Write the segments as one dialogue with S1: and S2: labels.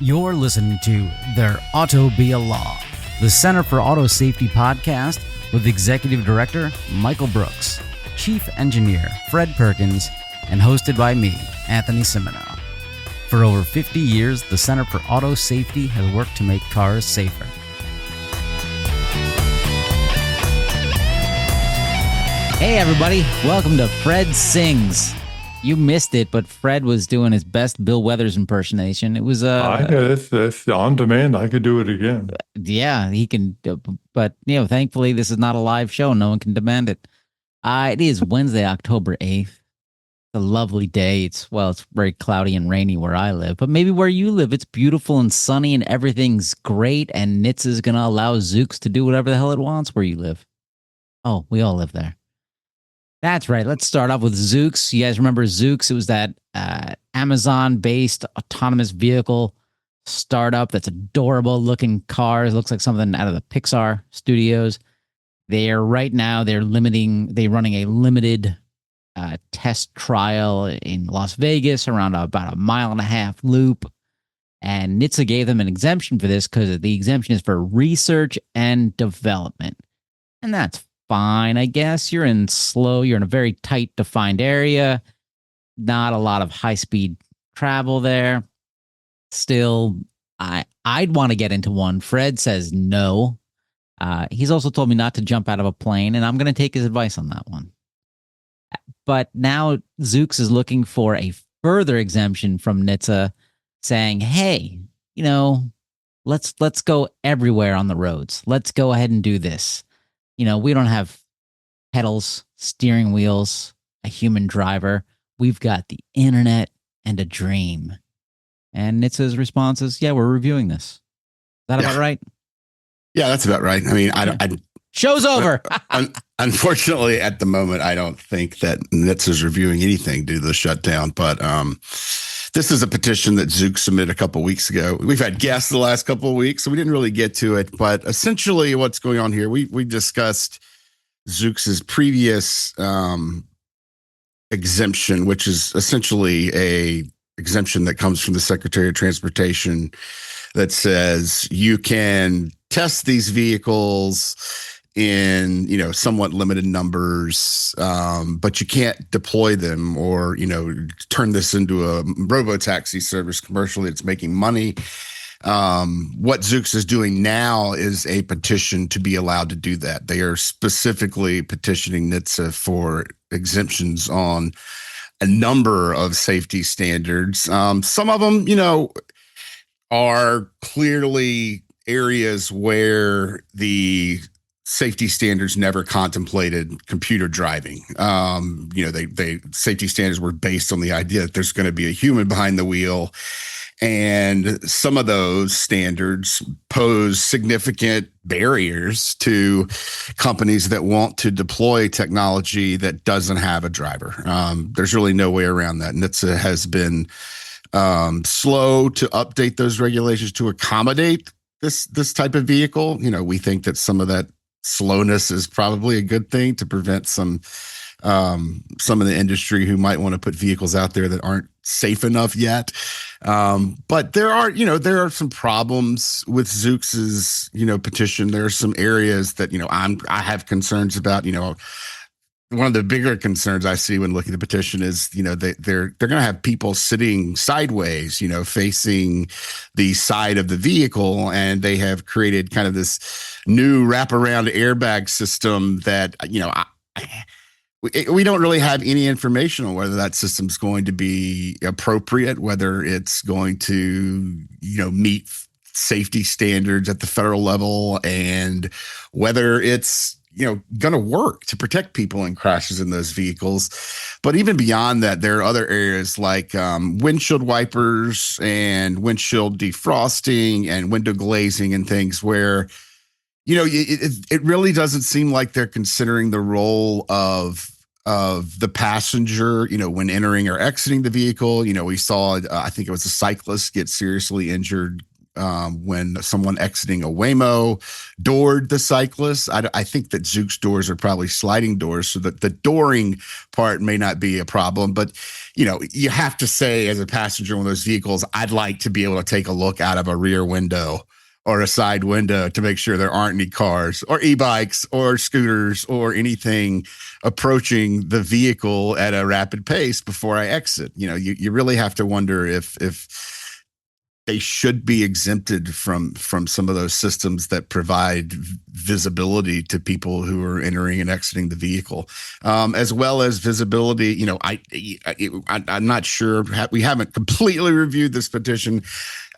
S1: You're listening to There Ought to Be a Law, the Center for Auto Safety podcast with Executive Director Michael Brooks, Chief Engineer Fred Perkins, and hosted by me, Anthony Cimino. For over 50 years, the Center for Auto Safety has worked to make cars safer. Hey everybody, welcome to Fred Sings. You missed it, but Fred was doing his best Bill Weathers impersonation. It was
S2: it's on demand. I could do it again.
S1: Yeah, he can, but thankfully this is not a live show. No one can demand it. It is Wednesday, October 8th. It's a lovely day. It's very cloudy and rainy where I live, but maybe where you live, it's beautiful and sunny and everything's great. And NHTSA is going to allow Zoox to do whatever the hell it wants where you live. Oh, we all live there. That's right. Let's start off with Zoox. You guys remember Zoox? It was that Amazon-based autonomous vehicle startup that's adorable looking cars. Looks like something out of the Pixar studios. They're running a limited test trial in Las Vegas around about a 1.5 mile loop. And NHTSA gave them an exemption for this because the exemption is for research and development. And that's fine, I guess. You're in a very tight defined area, not a lot of high-speed travel there. Still, I'd want to get into one. Fred says no. He's also told me not to jump out of a plane, and I'm going to take his advice on that one. But now Zoox is looking for a further exemption from NHTSA, saying, hey, let's go everywhere on the roads. Let's go ahead and do this. We don't have pedals, steering wheels, a human driver. We've got the internet and a dream. And NHTSA's response is, yeah, we're reviewing this. Is that about right?
S3: Yeah, that's about right. I mean, I
S1: show's over.
S3: Unfortunately, at the moment, I don't think that NHTSA is reviewing anything due to the shutdown. But this is a petition that Zoox submitted a couple of weeks ago. We've had guests the last couple of weeks, so we didn't really get to it. But essentially, what's going on here? We discussed Zoox's previous exemption, which is essentially a exemption that comes from the Secretary of Transportation that says you can test these vehicles in somewhat limited numbers, but you can't deploy them or turn this into a robo-taxi service commercially. It's making money. What Zoox is doing now is a petition to be allowed to do that. They are specifically petitioning NHTSA for exemptions on a number of safety standards. Some of them, are clearly areas where the safety standards never contemplated computer driving. They safety standards were based on the idea that there's going to be a human behind the wheel. And some of those standards pose significant barriers to companies that want to deploy technology that doesn't have a driver. There's really no way around that. NHTSA has been slow to update those regulations to accommodate this type of vehicle. We think that some of that slowness is probably a good thing to prevent some of the industry who might want to put vehicles out there that aren't safe enough yet. But there are some problems with Zoox's, petition. There are some areas that, I have concerns about. One of the bigger concerns I see when looking at the petition is, they're going to have people sitting sideways, facing the side of the vehicle, and they have created kind of this new wraparound airbag system that, we don't really have any information on whether that system's going to be appropriate, whether it's going to, meet safety standards at the federal level, and whether it's going to work to protect people in crashes in those vehicles. But even beyond that, there are other areas like windshield wipers and windshield defrosting and window glazing and things where, it really doesn't seem like they're considering the role of the passenger, when entering or exiting the vehicle. We saw, I think it was a cyclist get seriously injured when someone exiting a Waymo doored the cyclist. I think that Zoox doors are probably sliding doors, so that the dooring part may not be a problem. But you have to say as a passenger in one of those vehicles, I'd like to be able to take a look out of a rear window or a side window to make sure there aren't any cars or e-bikes or scooters or anything approaching the vehicle at a rapid pace before I exit. You really have to wonder if they should be exempted from some of those systems that provide visibility to people who are entering and exiting the vehicle, as well as visibility. I'm not sure. We haven't completely reviewed this petition,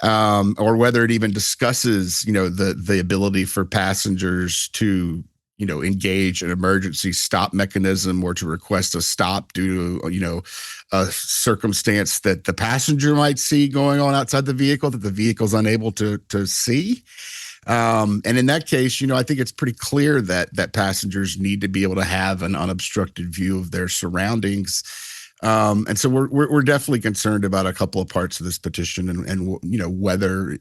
S3: or whether it even discusses, the ability for passengers to, engage an emergency stop mechanism or to request a stop due to, a circumstance that the passenger might see going on outside the vehicle that the vehicle's unable to see. And in that case, I think it's pretty clear that passengers need to be able to have an unobstructed view of their surroundings. And so we're definitely concerned about a couple of parts of this petition and whether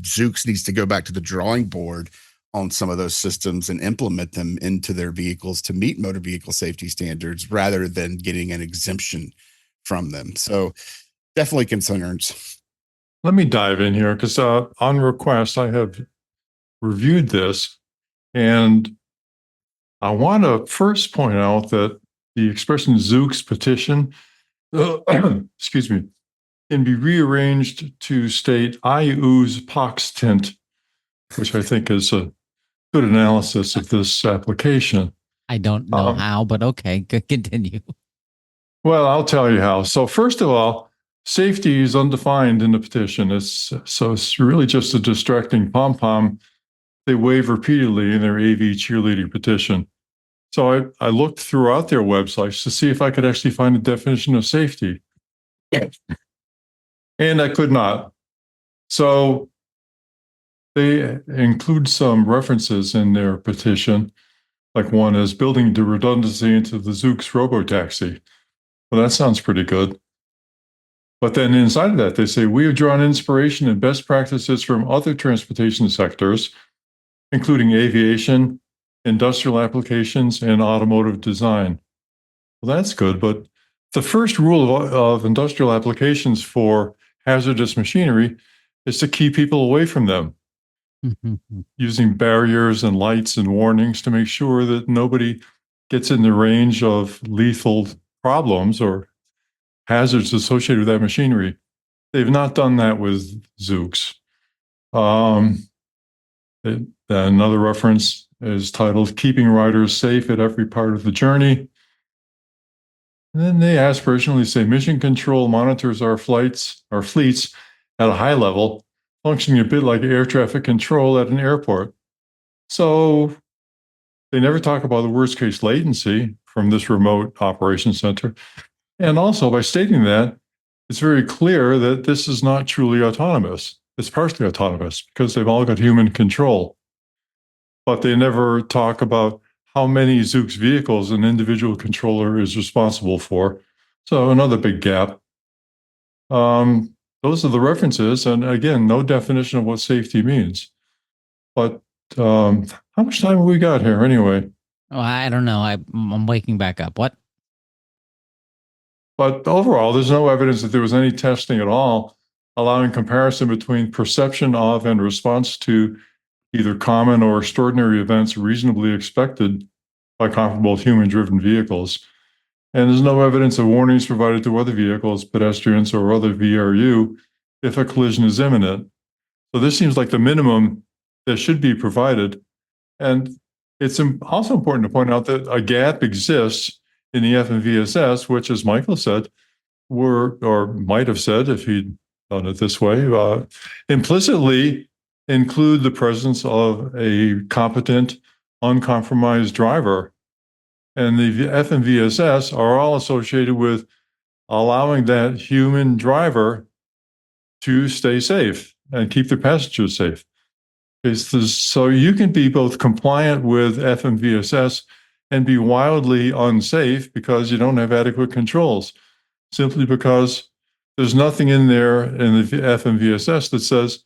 S3: Zoox needs to go back to the drawing board on some of those systems and implement them into their vehicles to meet motor vehicle safety standards rather than getting an exemption from them. So definitely concerns.
S2: Let me dive in here because on request, I have reviewed this, and I want to first point out that the expression Zoox petition, excuse me, can be rearranged to state I ooze pox tint, which I think is a good analysis of this application.
S1: I don't know how, but okay, continue.
S2: Well, I'll tell you how. So first of all, safety is undefined in the petition. It's really just a distracting pom-pom they wave repeatedly in their AV cheerleading petition. So I looked throughout their websites to see if I could actually find a definition of safety. And I could not. So they include some references in their petition, like one is building the redundancy into the Zoox robotaxi. Well, that sounds pretty good. But then inside of that, they say, we have drawn inspiration and best practices from other transportation sectors, including aviation, industrial applications, and automotive design. Well, that's good. But the first rule of industrial applications for hazardous machinery is to keep people away from them, using barriers and lights and warnings to make sure that nobody gets in the range of lethal problems or hazards associated with that machinery. They've not done that with Zoox. Another reference is titled Keeping Riders Safe at Every Part of the Journey. And then they aspirationally say mission control monitors our fleets at a high level, functioning a bit like air traffic control at an airport. So they never talk about the worst case latency from this remote operations center. And also by stating that, it's very clear that this is not truly autonomous. It's partially autonomous because they've all got human control. But they never talk about how many Zoox vehicles an individual controller is responsible for. So another big gap. Those are the references. And again, no definition of what safety means. But how much time have we got here anyway?
S1: Oh, I don't know. I'm waking back up. What?
S2: But overall, there's no evidence that there was any testing at all allowing comparison between perception of and response to either common or extraordinary events reasonably expected by comparable human-driven vehicles. And there's no evidence of warnings provided to other vehicles, pedestrians, or other VRU if a collision is imminent. So this seems like the minimum that should be provided. And it's also important to point out that a gap exists in the FMVSS, which, as Michael said, or might have said if he'd done it this way, implicitly include the presence of a competent, uncompromised driver. And the FMVSS are all associated with allowing that human driver to stay safe and keep their passengers safe. So you can be both compliant with FMVSS and be wildly unsafe because you don't have adequate controls, simply because there's nothing in there in the FMVSS that says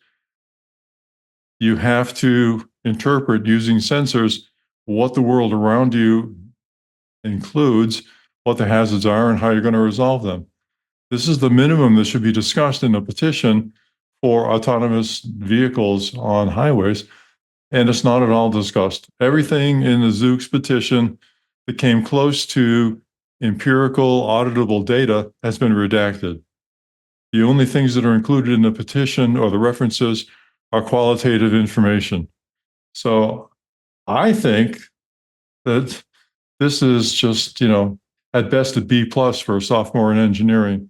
S2: you have to interpret using sensors what the world around you includes what the hazards are and how you're going to resolve them. This is the minimum that should be discussed in a petition for autonomous vehicles on highways, and it's not at all discussed. Everything in the Zoox petition that came close to empirical auditable data has been redacted. The only things that are included in the petition or the references are qualitative information. So I think that this is just, at best a B plus for a sophomore in engineering.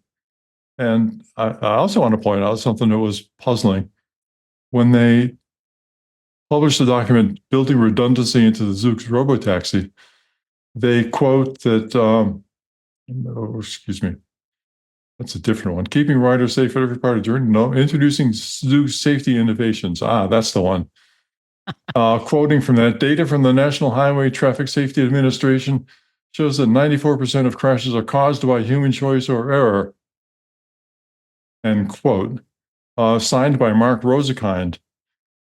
S2: And I also want to point out something that was puzzling. When they published the document Building Redundancy into the Zoox Robotaxi, they quote that, excuse me, that's a different one. Keeping riders safe at every part of the journey. No, introducing Zoox safety innovations. That's the one. Quoting from that, data from the National Highway Traffic Safety Administration shows that 94% of crashes are caused by human choice or error. End quote. Signed by Mark Rosekind.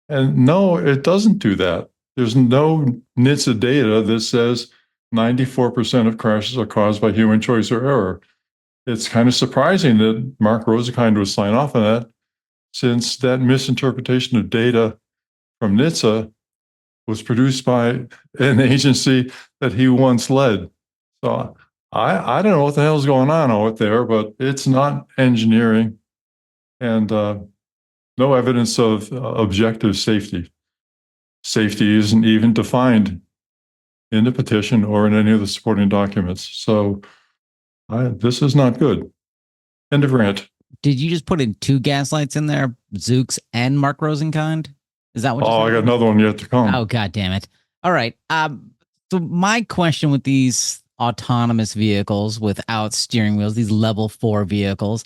S2: And no, it doesn't do that. There's no NHTSA data that says 94% of crashes are caused by human choice or error. It's kind of surprising that Mark Rosekind would sign off on that, since that misinterpretation of data from NHTSA was produced by an agency that he once led. So I don't know what the hell's going on out there, but it's not engineering, and no evidence of objective safety. Safety isn't even defined in the petition or in any of the supporting documents. So this is not good. End of rant.
S1: Did you just put in two gaslights in there, Zoox and Mark Rosenkind? Is that what?
S2: Oh, I got another one yet to come.
S1: Oh, God damn it! All right. So my question with these autonomous vehicles without steering wheels, these level 4 vehicles,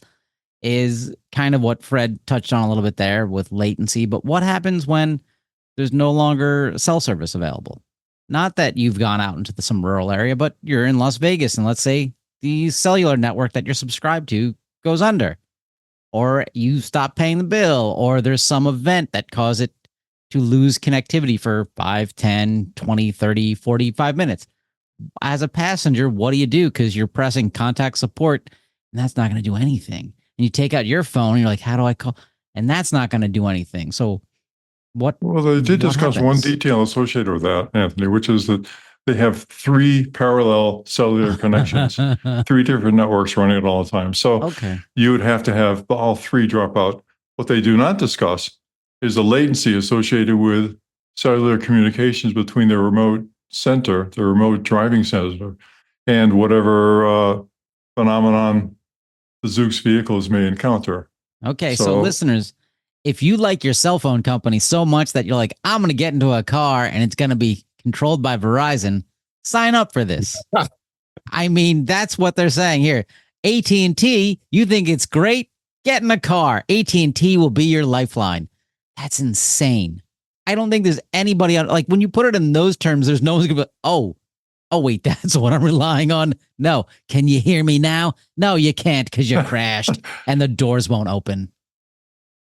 S1: is kind of what Fred touched on a little bit there with latency. But what happens when there's no longer cell service available? Not that you've gone out into some rural area, but you're in Las Vegas, and let's say the cellular network that you're subscribed to goes under, or you stop paying the bill, or there's some event that caused it to lose connectivity for 5, 10, 20, 30, 45 minutes. As a passenger, what do you do? Because you're pressing contact support, and that's not going to do anything. And you take out your phone, and you're like, how do I call? And that's not going to do anything. So what?
S2: Well, they did discuss one detail associated with that, Anthony, which is that they have 3 parallel cellular connections, 3 different networks running at all the time. So you would have to have all 3 drop out. What they do not discuss is the latency associated with cellular communications between the remote center, the remote driving center, and whatever phenomenon the Zoox vehicles may encounter.
S1: Okay, so listeners, if you like your cell phone company so much that you're like, I'm going to get into a car and it's going to be controlled by Verizon, sign up for this. I mean, that's what they're saying here. AT&T, you think it's great? Get in a car. AT&T will be your lifeline. That's insane. I don't think there's anybody on, like, when you put it in those terms, there's no one's going to be, oh, wait, that's what I'm relying on. No. Can you hear me now? No, you can't because you crashed and the doors won't open.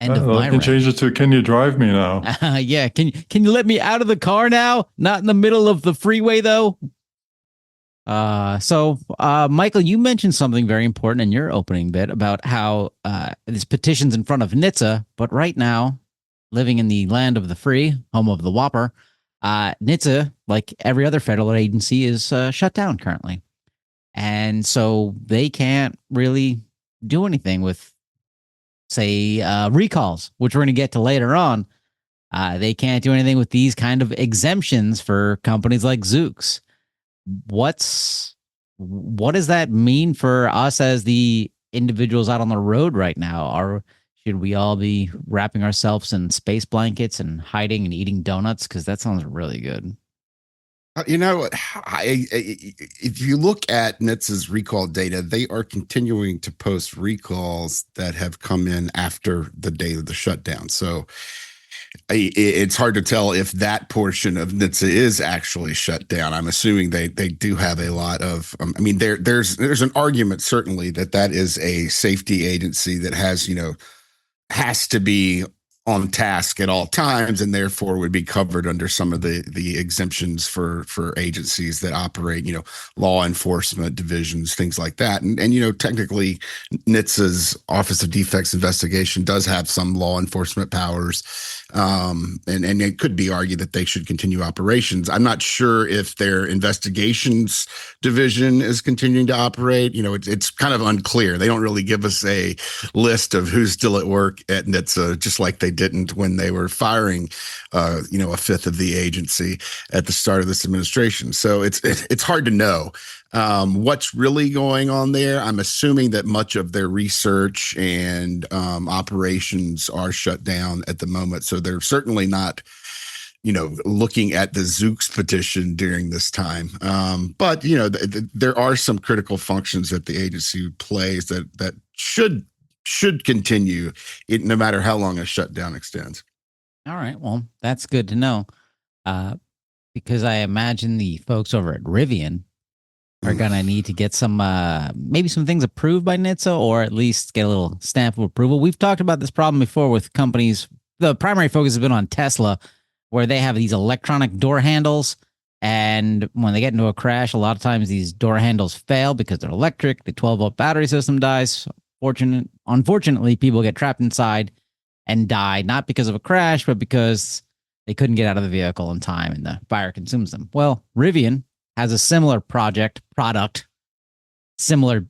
S1: End of my
S2: can change it to, can you drive me now?
S1: Yeah. Can you let me out of the car now? Not in the middle of the freeway, though. So Michael, you mentioned something very important in your opening bit about how this petition's in front of NHTSA, but right now, living in the land of the free, home of the Whopper, NHTSA, like every other federal agency, is shut down currently. And so they can't really do anything with, say, recalls, which we're going to get to later on. They can't do anything with these kind of exemptions for companies like Zoox. What does that mean for us as the individuals out on the road right now? Should we all be wrapping ourselves in space blankets and hiding and eating donuts? Because that sounds really good.
S3: If you look at NHTSA's recall data, they are continuing to post recalls that have come in after the day of the shutdown. So it's hard to tell if that portion of NHTSA is actually shut down. I'm assuming they do have a lot of, there's an argument certainly that is a safety agency that has to be on task at all times, and therefore would be covered under some of the exemptions for agencies that operate, law enforcement divisions, things like that. And technically NHTSA's Office of Defects Investigation does have some law enforcement powers. And it could be argued that they should continue operations. I'm not sure if their investigations division is continuing to operate. It's kind of unclear. They don't really give us a list of who's still at work at NHTSA, just like they didn't when they were firing, a fifth of the agency at the start of this administration. So it's hard to know what's really going on there. I'm assuming that much of their research and operations are shut down at the moment. So they're certainly not, looking at the Zoox petition during this time. But, there are some critical functions that the agency plays that should continue no matter how long a shutdown extends.
S1: All right. Well, that's good to know. Because I imagine the folks over at Rivian are going to need to get some, maybe some things approved by NHTSA, or at least get a little stamp of approval. We've talked about this problem before with companies. The primary focus has been on Tesla, where they have these electronic door handles. And when they get into a crash, a lot of times these door handles fail because they're electric. The 12-volt battery system dies. Unfortunately, people get trapped inside and die, not because of a crash, but because they couldn't get out of the vehicle in time and the fire consumes them. Well, Rivian has a similar product, similar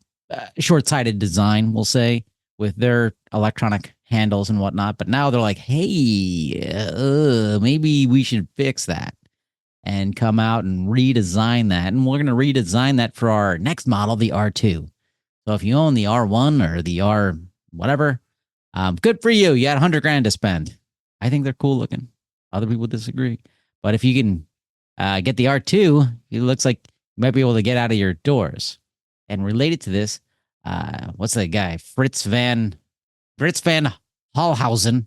S1: short-sighted design, we'll say, with their electronic handles and whatnot. But now they're like, hey, maybe we should fix that and come out and redesign that. And we're going to redesign that for our next model, the R2. So if you own the R1 or the R whatever, good for you. You had $100,000 to spend. I think they're cool looking. Other people disagree. But if you can get the R2, it looks like you might be able to get out of your doors. And related to this, what's that guy? Fritz van Hallhausen,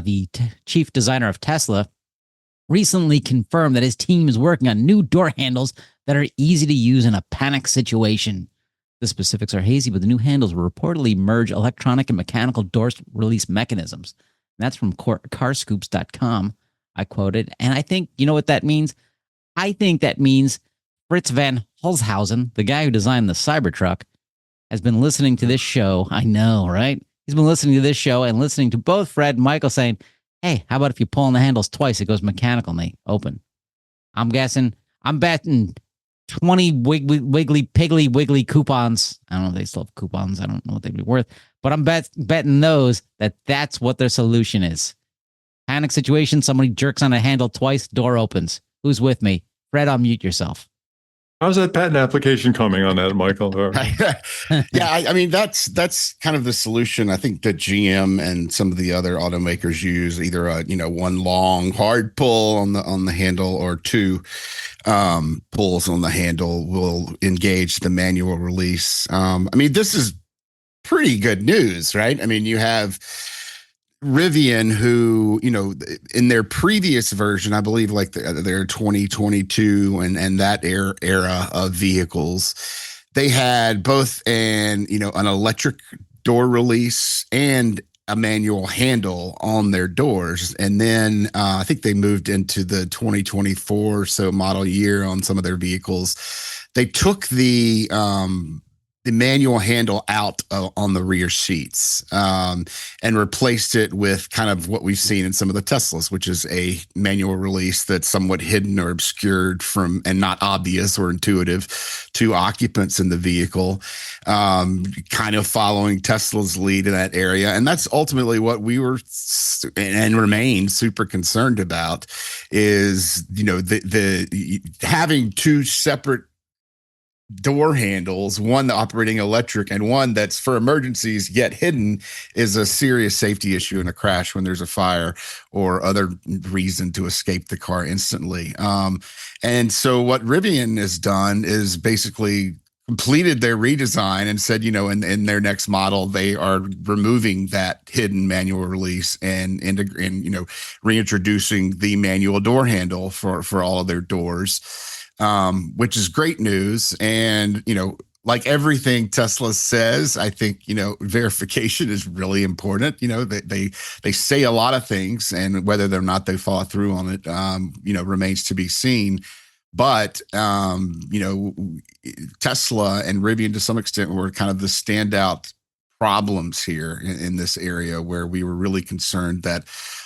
S1: the chief designer of Tesla, recently confirmed that his team is working on new door handles that are easy to use in a panic situation. The specifics are hazy, but the new handles will reportedly merge electronic and mechanical door release mechanisms. And that's from carscoops.com. I quoted. And I think, you know what that means? I think that means Fritz van Holzhausen, the guy who designed the Cybertruck, has been listening to this show. I know, right? He's been listening to this show and listening to both Fred and Michael saying, hey, how about if you pull on the handles twice, it goes mechanical and they open. I'm betting 20 wiggly piggly coupons. I don't know if they still have coupons. I don't know what they'd be worth, but I'm betting those that's what their solution is. Panic situation, somebody jerks on a handle twice, door opens. Who's with me? Fred, unmute yourself.
S2: How's that patent application coming on that, Michael?
S3: Yeah, I mean, that's kind of the solution. I think that GM and some of the other automakers use either a, one long hard pull on the handle, or two pulls on the handle will engage the manual release. I mean, this is pretty good news, right? I mean, you have Rivian, who, in their previous version, I believe like their 2022 and that era of vehicles, they had both an electric door release and a manual handle on their doors. And then I think they moved into the 2024 so model year on some of their vehicles. They took the manual handle out on the rear seats and replaced it with kind of what we've seen in some of the Teslas, which is a manual release that's somewhat hidden or obscured from and not obvious or intuitive to occupants in the vehicle, kind of following Tesla's lead in that area. And that's ultimately what we were and remain super concerned about is, the having two separate door handles, one operating electric and one that's for emergencies yet hidden, is a serious safety issue in a crash when there's a fire or other reason to escape the car instantly. And so what Rivian has done is basically completed their redesign and said, in their next model, they are removing that hidden manual release and reintroducing the manual door handle for all of their doors. Which is great news. And, like everything Tesla says, I think, verification is really important. They say a lot of things, and whether or not they follow through on it, remains to be seen. But, Tesla and Rivian to some extent were kind of the standout problems here in this area, where we were really concerned that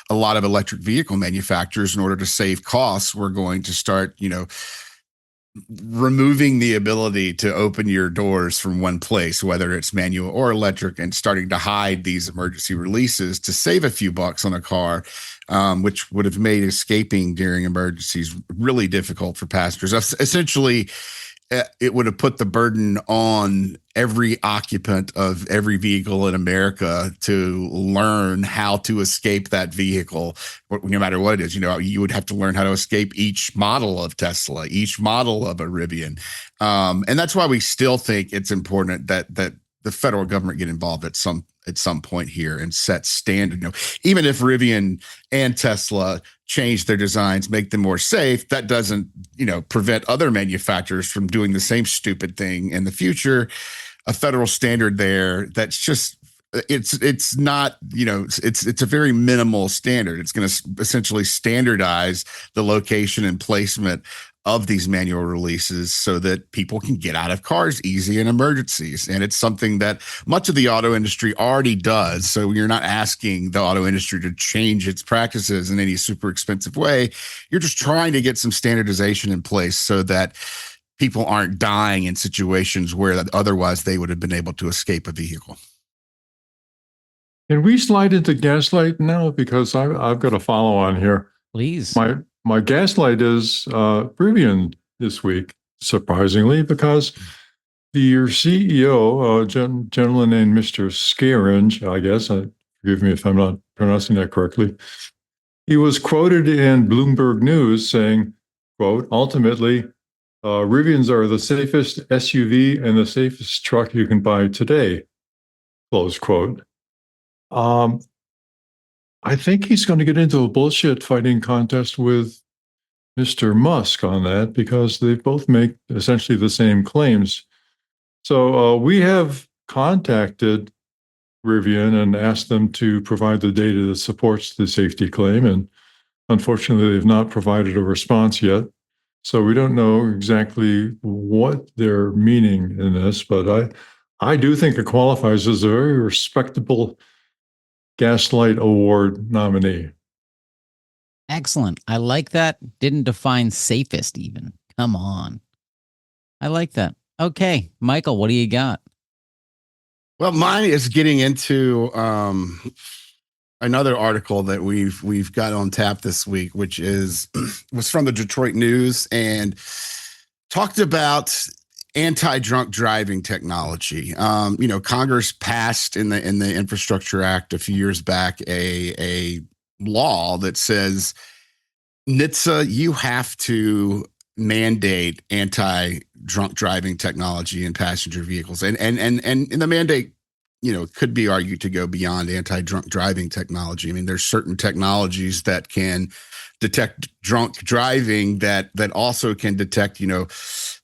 S3: a lot of electric vehicle manufacturers, in order to save costs, were going to start, removing the ability to open your doors from one place, whether it's manual or electric, and starting to hide these emergency releases to save a few bucks on a car, which would have made escaping during emergencies really difficult for passengers. Essentially, it would have put the burden on every occupant of every vehicle in America to learn how to escape that vehicle, no matter what it is. You would have to learn how to escape each model of Tesla, each model of a Rivian. And that's why we still think it's important that the federal government get involved at some point here and set standard. Even if Rivian and Tesla change their designs, make them more safe, that doesn't, prevent other manufacturers from doing the same stupid thing in the future. A federal standard there that's just, it's not, it's a very minimal standard. It's going to essentially standardize the location and placement of these manual releases so that people can get out of cars easy in emergencies. And it's something that much of the auto industry already does. So you're not asking the auto industry to change its practices in any super expensive way. You're just trying to get some standardization in place so that people aren't dying in situations where otherwise they would have been able to escape a vehicle.
S2: Can we slide into gaslight now? Because I've got a follow on here.
S1: Please.
S2: My gaslight is Rivian this week, surprisingly, because your CEO, gentleman named Mr. Scaringe, I guess, forgive me if I'm not pronouncing that correctly, he was quoted in Bloomberg News saying, quote, ultimately, Rivians are the safest SUV and the safest truck you can buy today, close quote. I think he's going to get into a bullshit fighting contest with Mr. Musk on that, because they both make essentially the same claims. So we have contacted Rivian and asked them to provide the data that supports the safety claim. And unfortunately, they've not provided a response yet. So we don't know exactly what they're meaning in this, but I do think it qualifies as a very respectable Gaslight Award nominee.
S1: Excellent. I like that. Didn't define safest even. Come on. I like that. Okay, Michael, what do you got?
S3: Well, mine is getting into another article that we've got on tap this week, which was from the Detroit News and talked about anti-drunk driving technology. Congress passed in the Infrastructure Act a few years back a law that says, NHTSA, you have to mandate anti-drunk driving technology in passenger vehicles, and the mandate, could be argued to go beyond anti-drunk driving technology. I mean, there's certain technologies that can detect drunk driving that also can detect,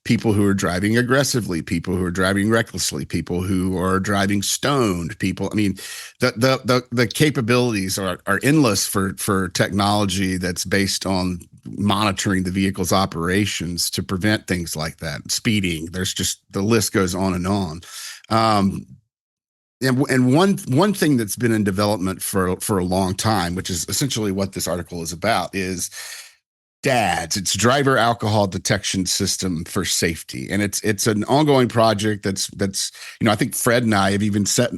S3: people who are driving aggressively, people who are driving recklessly, people who are driving stoned, people. I mean, the capabilities are endless for technology that's based on monitoring the vehicle's operations to prevent things like that. Speeding, there's just, the list goes on and on. And one thing that's been in development for a long time, which is essentially what this article is about, is DADS. It's driver alcohol detection system for safety, and it's an ongoing project that's I think Fred and I have even sat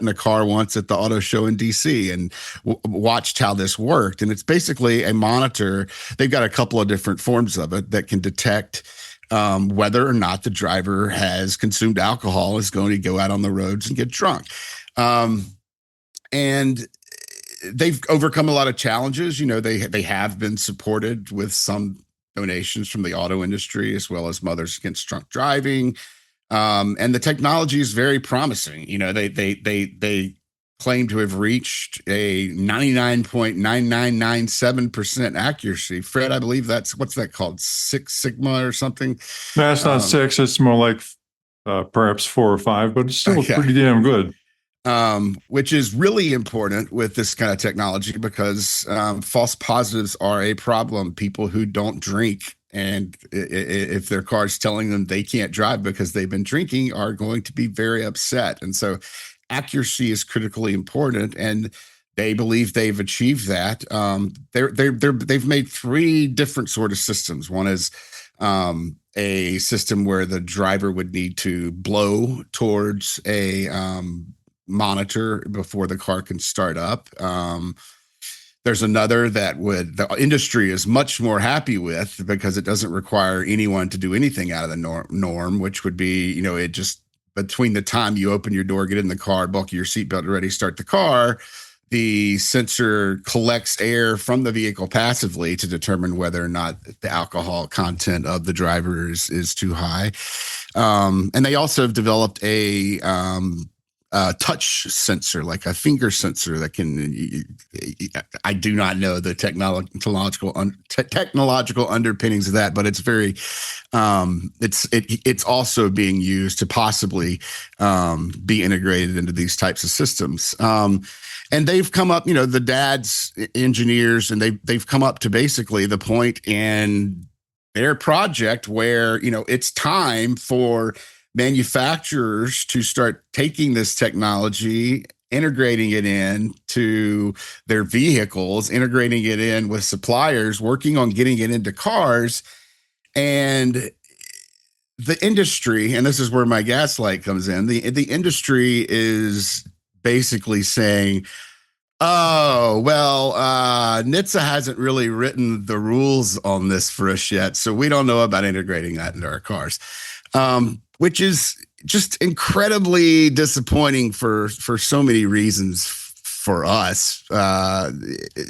S3: in a car once at the auto show in DC and watched how this worked. And it's basically a monitor. They've got a couple of different forms of it that can detect whether or not the driver has consumed alcohol, is going to go out on the roads and get drunk. And they've overcome a lot of challenges. They have been supported with some donations from the auto industry, as well as Mothers Against Drunk Driving. And the technology is very promising. They claim to have reached a 99.9997% accuracy. Fred, I believe what's that called? Six Sigma or something?
S2: No, it's not six. It's more like perhaps 4 or 5, but it's still
S3: Okay.
S2: pretty damn good.
S3: Which is really important with this kind of technology because false positives are a problem. People who don't drink and if their car's telling them they can't drive because they've been drinking are going to be very upset. And so accuracy is critically important. And they believe they've achieved that. They've made 3 different sort of systems. One is a system where the driver would need to blow towards a monitor before the car can start up. There's another that the industry is much more happy with because it doesn't require anyone to do anything out of the norm, which would be, it just between the time you open your door, get in the car, buckle your seatbelt, ready, start the car, the sensor collects air from the vehicle passively to determine whether or not the alcohol content of the driver is too high. And they also have developed a touch sensor, like a finger sensor that can, I do not know the technological underpinnings of that, but it's very, it's also being used to possibly be integrated into these types of systems. And they've come up, the dad's engineers, and they've come up to basically the point in their project where, it's time for manufacturers to start taking this technology, integrating it into their vehicles, integrating it in with suppliers, working on getting it into cars. And the industry, and this is where my gaslight comes in, the industry is basically saying, oh, well, NHTSA hasn't really written the rules on this for us yet, so we don't know about integrating that into our cars. Which is just incredibly disappointing for so many reasons for us,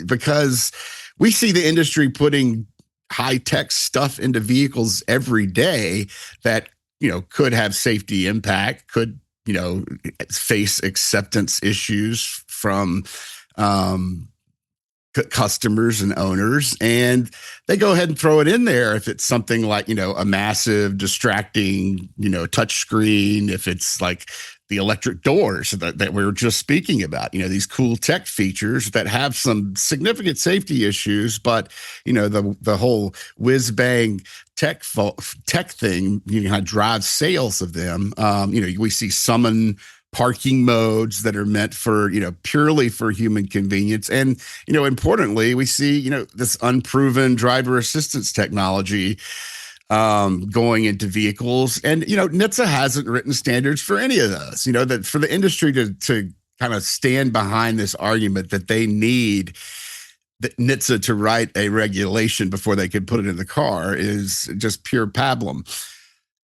S3: because we see the industry putting high-tech stuff into vehicles every day that, could have safety impact, could, face acceptance issues from customers and owners, and they go ahead and throw it in there if it's something like a massive distracting touch screen, if it's like the electric doors that we were just speaking about, these cool tech features that have some significant safety issues, but the whole whiz bang tech thing drives sales of them. We see summon parking modes that are meant for, purely for human convenience. And, importantly, we see, this unproven driver assistance technology going into vehicles. And, NHTSA hasn't written standards for any of those, that for the industry to kind of stand behind this argument that they need NHTSA to write a regulation before they could put it in the car is just pure pablum.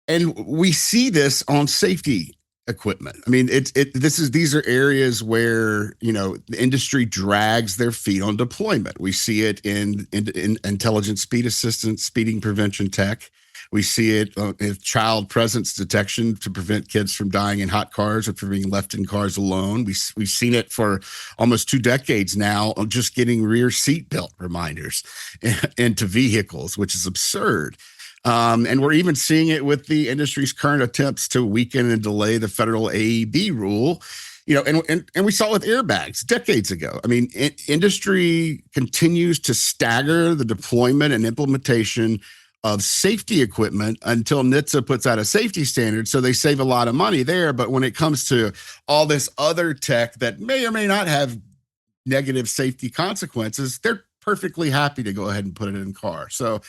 S3: And we see this on safety equipment. I mean, these are areas where, the industry drags their feet on deployment. We see it in intelligent speed assistance, speeding prevention tech. We see it in child presence detection to prevent kids from dying in hot cars or from being left in cars alone. We've seen it for almost 2 decades now of just getting rear seatbelt reminders into vehicles, which is absurd. And we're even seeing it with the industry's current attempts to weaken and delay the federal AEB rule, and we saw it with airbags decades ago. I mean, industry continues to stagger the deployment and implementation of safety equipment until NHTSA puts out a safety standard. So they save a lot of money there. But when it comes to all this other tech that may or may not have negative safety consequences, they're perfectly happy to go ahead and put it in car. So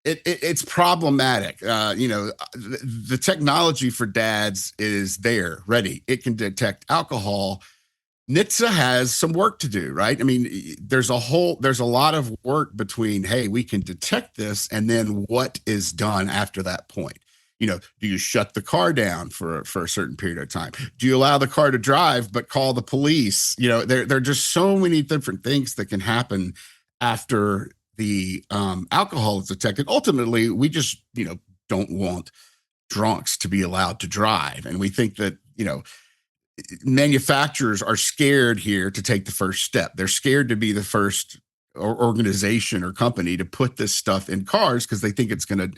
S3: it's problematic. The technology for dads is there, ready. It can detect alcohol. NHTSA has some work to do, right? I mean, there's a lot of work between, hey, we can detect this, and then what is done after that point? Do you shut the car down for a certain period of time? Do you allow the car to drive but call the police? There are just so many different things that can happen after the alcohol is detected. Ultimately, we just, don't want drunks to be allowed to drive. And we think that, manufacturers are scared here to take the first step. They're scared to be the first organization or company to put this stuff in cars because they think it's going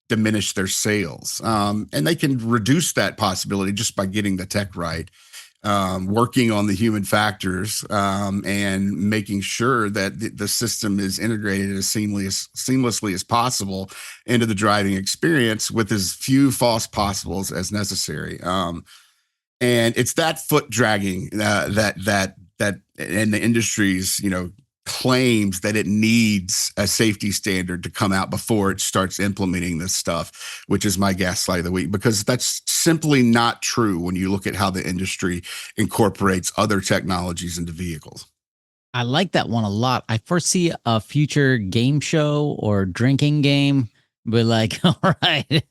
S3: to diminish their sales. And they can reduce that possibility just by getting the tech right, working on the human factors, and making sure that the system is integrated as seamlessly as possible into the driving experience with as few false positives as necessary. And it's that foot dragging that in the industry's, claims that it needs a safety standard to come out before it starts implementing this stuff, which is my gaslight of the week, because that's simply not true when you look at how the industry incorporates other technologies into vehicles.
S1: I like that one a lot. I foresee a future game show or drinking game. But like, all right,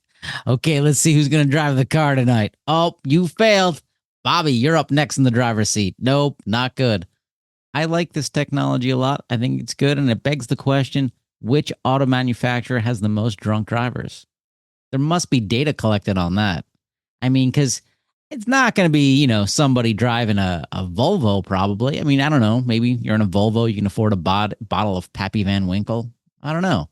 S1: okay, let's see who's going to drive the car tonight. Oh, you failed. Bobby, you're up next in the driver's seat. Nope, not good. I like this technology a lot. I think it's good. And it begs the question, which auto manufacturer has the most drunk drivers? There must be data collected on that. I mean, because it's not going to be, somebody driving a Volvo probably. I mean, I don't know. Maybe you're in a Volvo. You can afford a bottle of Pappy Van Winkle. I don't know.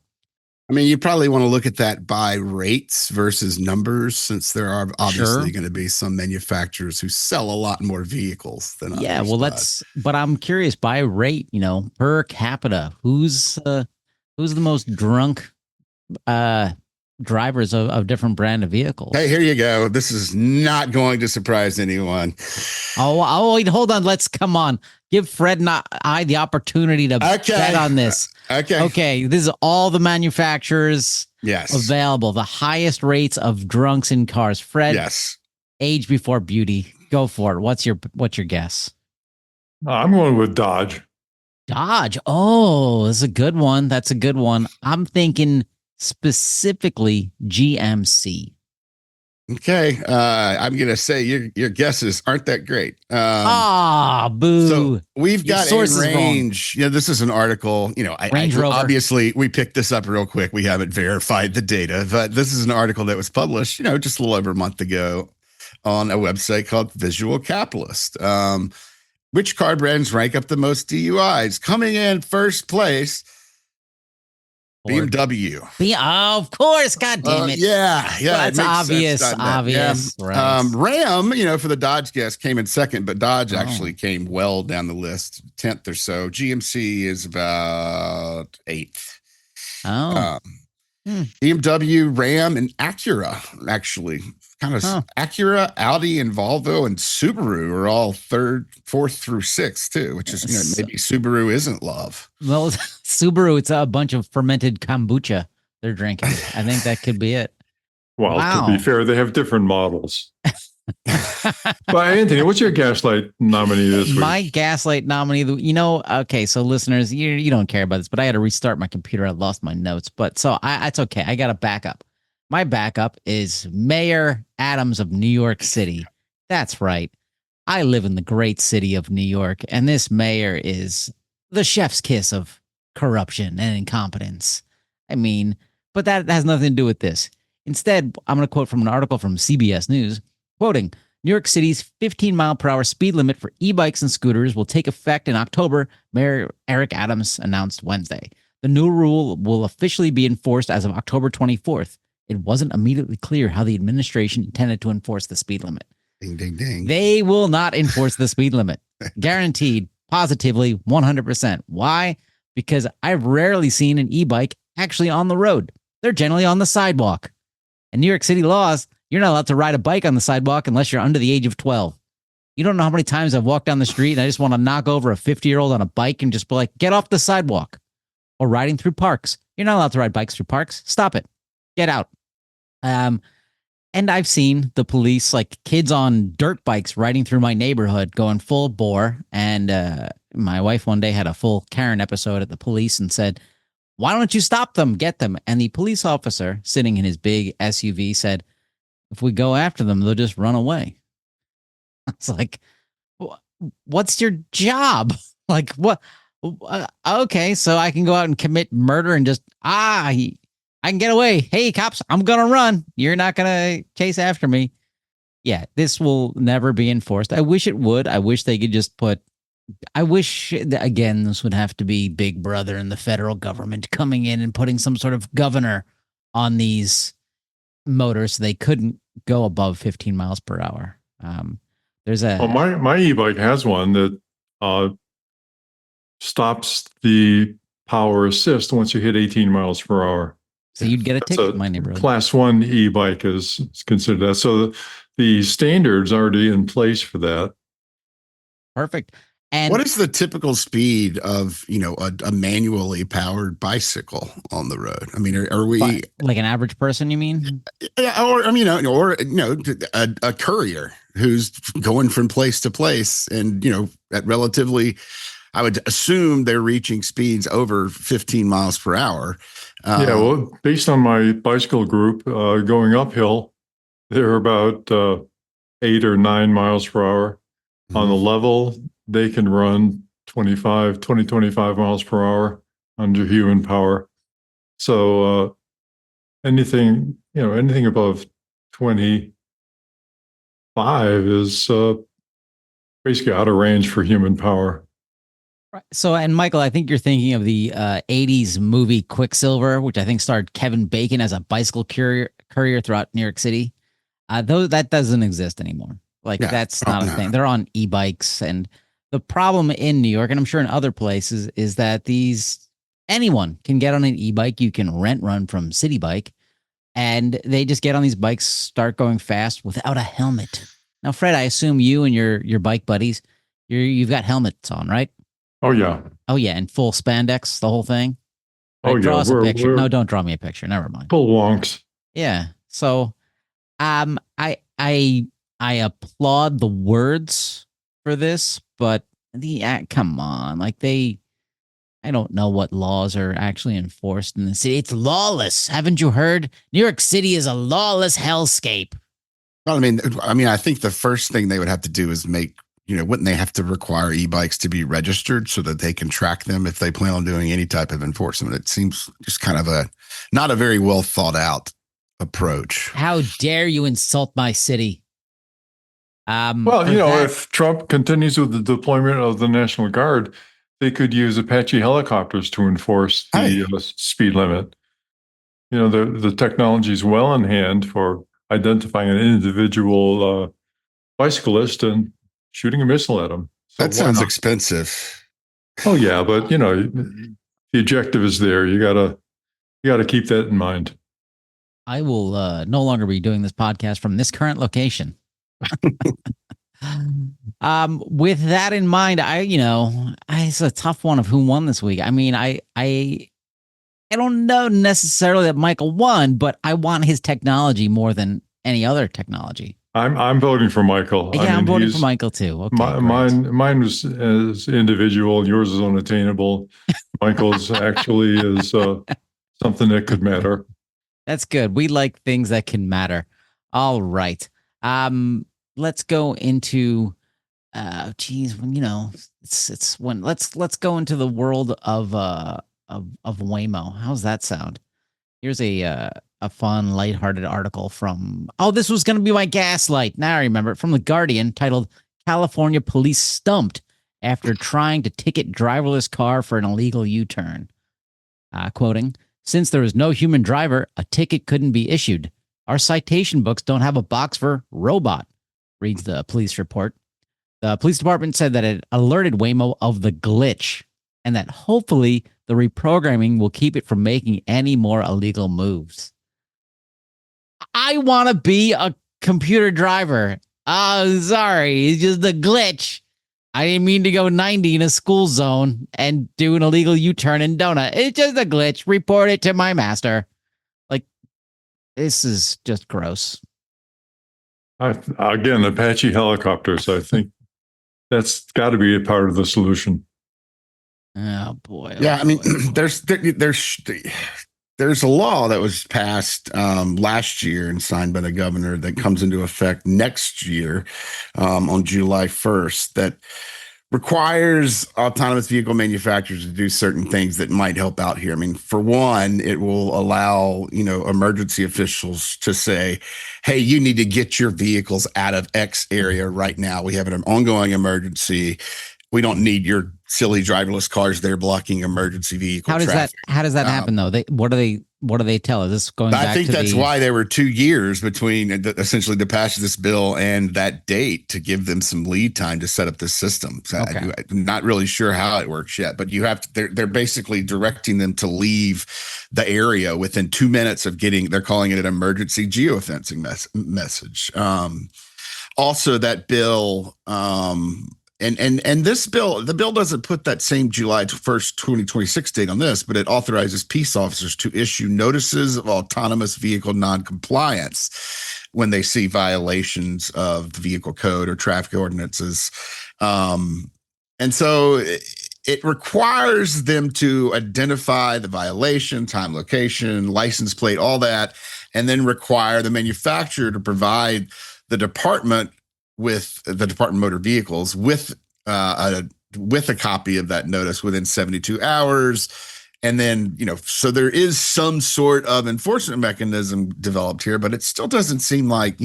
S3: I mean, you probably want to look at that by rates versus numbers, since there are obviously going to be some manufacturers who sell a lot more vehicles than others.
S1: Yeah, well, but I'm curious by rate, per capita, who's the most drunk drivers of different brand of vehicles?
S3: Hey, here you go. This is not going to surprise anyone.
S1: Oh, wait, hold on. Come on. Give Fred and I the opportunity to bet on this. Okay. This is all the manufacturers available. The highest rates of drunks in cars. Fred, age before beauty. Go for it. What's your guess?
S2: I'm going with Dodge.
S1: Dodge. Oh, that's a good one. I'm thinking specifically GMC.
S3: Okay, I'm gonna say your guesses aren't that great.
S1: Boo!
S3: So we've got a range. This is an article.
S1: Range Rover.
S3: Obviously we picked this up real quick. We haven't verified the data, but this is an article that was published, just a little over a month ago, on a website called Visual Capitalist. Which car brands rank up the most DUIs? Coming in first place, BMW.
S1: Of course. God damn it.
S3: Yeah.
S1: That's obvious. Obvious.
S3: Yeah.
S1: Right.
S3: Ram, for the Dodge guess, came in second, but Dodge actually came well down the list, 10th or so. GMC is about 8th. BMW, Ram, and Acura, actually. Kind of Acura, Audi, and Volvo, and Subaru are all 3rd, 4th through 6th too, which is maybe Subaru isn't love.
S1: Well, Subaru, it's a bunch of fermented kombucha they're drinking. I think that could be it.
S2: Well, to be fair, they have different models. But Anthony, what's your gaslight nominee this week?
S1: My gaslight nominee, okay, so listeners, you don't care about this, but I had to restart my computer. I lost my notes, but so it's okay. I got a backup. My backup is Mayor Adams of New York City. That's right. I live in the great city of New York, and this mayor is the chef's kiss of corruption and incompetence. I mean, but that has nothing to do with this. Instead, I'm going to quote from an article from CBS News, quoting, New York City's 15-mile-per-hour speed limit for e-bikes and scooters will take effect in October, Mayor Eric Adams announced Wednesday. The new rule will officially be enforced as of October 24th. It wasn't immediately clear how the administration intended to enforce the speed limit.
S3: Ding, ding, ding.
S1: They will not enforce the speed limit. Guaranteed, positively, 100%. Why? Because I've rarely seen an e-bike actually on the road. They're generally on the sidewalk. In New York City laws, you're not allowed to ride a bike on the sidewalk unless you're under the age of 12. You don't know how many times I've walked down the street and I just want to knock over a 50-year-old on a bike and just be like, get off the sidewalk. Or riding through parks. You're not allowed to ride bikes through parks. Stop it. Get out. And I've seen the police, like kids on dirt bikes riding through my neighborhood going full bore. And my wife one day had a full Karen episode at the police and said, why don't you stop them? Get them. And the police officer sitting in his big SUV said, if we go after them, they'll just run away. It's like, what's your job? Like, what? Okay, so I can go out and commit murder and just, I can get away. Hey, cops, I'm going to run. You're not going to chase after me. Yeah, this will never be enforced. I wish it would. I wish they could just again, this would have to be Big Brother and the federal government coming in and putting some sort of governor on these motors, so they couldn't go above 15 miles per hour. There's a
S2: Well, my e-bike has one that stops the power assist once you hit 18 miles per hour.
S1: so you'd get a
S2: That's
S1: ticket
S2: a
S1: in my neighborhood.
S2: class 1 e-bike is considered that. So the standard's already in place for that.
S1: Perfect. And
S3: what is the typical speed of, a manually powered bicycle on the road? I mean, are we
S1: like an average person, you mean?
S3: or I mean, a courier who's going from place to place and, at relatively, I would assume they're reaching speeds over 15 miles per hour.
S2: Yeah, well, based on my bicycle group, going uphill, they're about 8 or 9 miles per hour.
S3: Mm-hmm.
S2: On the level, they can run 25 miles per hour under human power. So anything above 25 is basically out of range for human power.
S1: Right. So, and Michael, I think you're thinking of the 80s movie Quicksilver, which I think starred Kevin Bacon as a bicycle courier throughout New York City. Though that doesn't exist anymore. Like, that's not a thing. They're on e-bikes. And the problem in New York, and I'm sure in other places, is that anyone can get on an e-bike. You can run from City Bike, and they just get on these bikes, start going fast without a helmet. Now, Fred, I assume you and your bike buddies, you've got helmets on, right?
S2: Oh yeah.
S1: Oh yeah, and full spandex, the whole thing.
S2: Right,
S1: draw us a picture. No, don't draw me a picture. Never mind.
S2: Full wonks.
S1: Yeah. So, I applaud the words for this, but come on, like I don't know what laws are actually enforced in the city. It's lawless. Haven't you heard? New York City is a lawless hellscape.
S3: Well, I mean, I think the first thing they would have to do is wouldn't they have to require e-bikes to be registered so that they can track them if they plan on doing any type of enforcement? It seems just kind of not a very well thought out approach.
S1: How dare you insult my city?
S2: Well, if Trump continues with the deployment of the National Guard, they could use Apache helicopters to enforce the speed limit. The technology is well in hand for identifying an individual bicyclist and shooting a missile at them. So
S3: that sounds expensive.
S2: Oh yeah, but the objective is there. You gotta keep that in mind. I
S1: will no longer be doing this podcast from this current location. With that in mind, it's a tough one of who won this week. I mean, I don't know necessarily that Michael won, but I want his technology more than any other technology.
S2: I'm voting for Michael.
S1: Yeah, I'm voting for Michael too. Okay,
S2: mine was as individual. Yours is unattainable. Michael's actually is something that could matter.
S1: That's good. We like things that can matter. All right. Let's go into let's go into the world of Waymo. How's that sound? Here's a fun, lighthearted article from, this was going to be my gaslight. Now I remember it, from The Guardian, titled "California Police Stumped After Trying to Ticket Driverless Car for an Illegal U-Turn." Quoting, "Since there was no human driver, a ticket couldn't be issued. Our citation books don't have a box for robot," reads the police report. The police department said that it alerted Waymo of the glitch and that hopefully the reprogramming will keep it from making any more illegal moves. I want to be a computer driver. Oh, sorry. It's just a glitch. I didn't mean to go 90 in a school zone and do an illegal U-turn in donut. It's just a glitch. Report it to my master. Like, this is just gross.
S2: Again, Apache helicopters. I think that's got to be a part of the solution.
S1: Oh boy!
S3: Yeah, I mean, there's a law that was passed last year and signed by the governor that comes into effect next year on July 1st that requires autonomous vehicle manufacturers to do certain things that might help out here. I mean, for one, it will allow, emergency officials to say, hey, you need to get your vehicles out of X area right now. We have an ongoing emergency. we don't need your silly driverless cars there blocking emergency vehicle traffic.
S1: How does that happen though? What do they tell? Is this going back to
S3: I think that's why there were 2 years between essentially the passage of this bill and that date to give them some lead time to set up this system. So
S1: Okay.
S3: I'm not really sure how it works yet, but you have to, they're basically directing them to leave the area within 2 minutes of they're calling it an emergency geofencing message. Also that bill, and this bill, the bill doesn't put that same July 1st, 2026 date on this, but it authorizes peace officers to issue notices of autonomous vehicle noncompliance when they see violations of the vehicle code or traffic ordinances. And so it requires them to identify the violation, time, location, license plate, all that, and then require the manufacturer to provide the Department of Motor Vehicles with a copy of that notice within 72 hours. And then, so there is some sort of enforcement mechanism developed here, but it still doesn't seem like,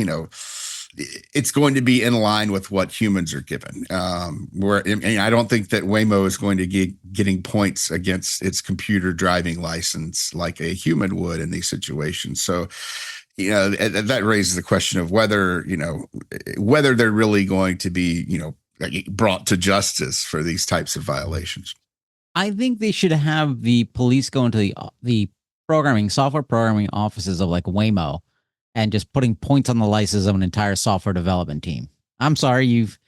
S3: it's going to be in line with what humans are given. I don't think that Waymo is going to getting points against its computer driving license like a human would in these situations. So, that raises the question of whether they're really going to be, brought to justice for these types of violations.
S1: I think they should have the police go into the software programming offices of like Waymo and just putting points on the license of an entire software development team. I'm sorry, you've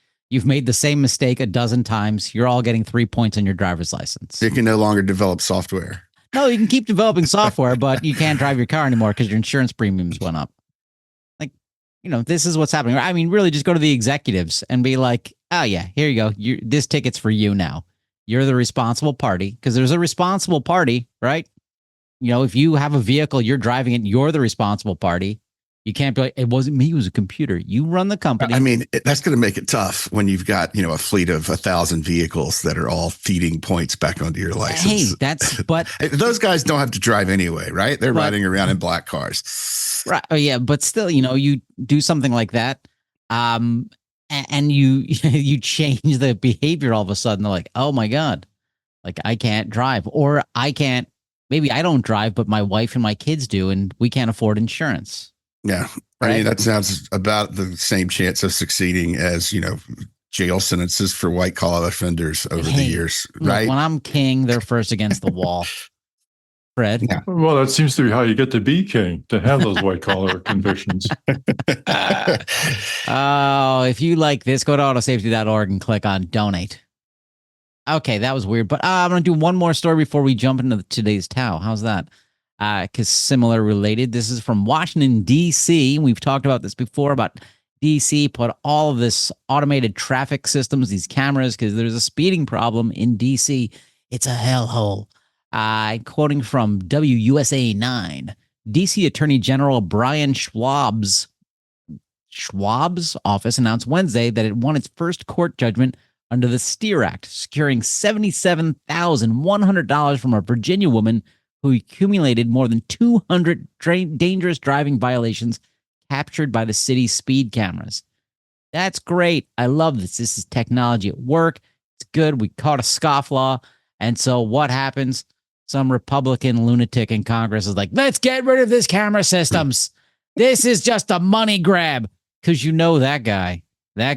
S1: made the same mistake a dozen times. You're all getting 3 points on your driver's license.
S3: You can no longer develop software.
S1: No, you can keep developing software, but you can't drive your car anymore because your insurance premiums went up. Like, this is what's happening. I mean, really just go to the executives and be like, oh yeah, here you go. This ticket's for you now. You're the responsible party because there's a responsible party, right? If you have a vehicle, you're driving it, you're the responsible party. You can't be like, it wasn't me, it was a computer. You run the company.
S3: I mean, that's going to make it tough when you've got, a fleet of 1,000 vehicles that are all feeding points back onto your license.
S1: Hey, but
S3: those guys don't have to drive anyway, right? They're riding around in black cars.
S1: Right. Oh, yeah. But still, you do something like that. And you you change the behavior all of a sudden. They're like, oh my God, like I can't drive, or maybe I don't drive, but my wife and my kids do, and we can't afford insurance.
S3: Yeah.
S1: Right?
S3: I mean, that sounds about the same chance of succeeding as, jail sentences for white collar offenders over the years, right?
S1: Look, when I'm king, they're first against the wall. Fred?
S3: Yeah.
S2: Well, that seems to be how you get to be king, to have those white collar convictions.
S1: Oh, if you like this, go to autosafety.org and click on donate. Okay, that was weird, but I'm going to do one more story before we jump into today's Tao. How's that? Because similar related. This is from Washington, D.C. We've talked about this before, about D.C. put all of this automated traffic systems, these cameras, because there's a speeding problem in D.C. It's a hellhole. Quoting from WUSA 9, D.C. Attorney General Brian Schwab's office announced Wednesday that it won its first court judgment under the STEER Act, securing $77,100 from a Virginia woman who accumulated more than 200 dangerous driving violations captured by the city's speed cameras. That's great. I love this. This is technology at work. It's good. We caught a scofflaw. And so what happens? Some Republican lunatic in Congress is like, let's get rid of this camera systems. This is just a money grab. Because that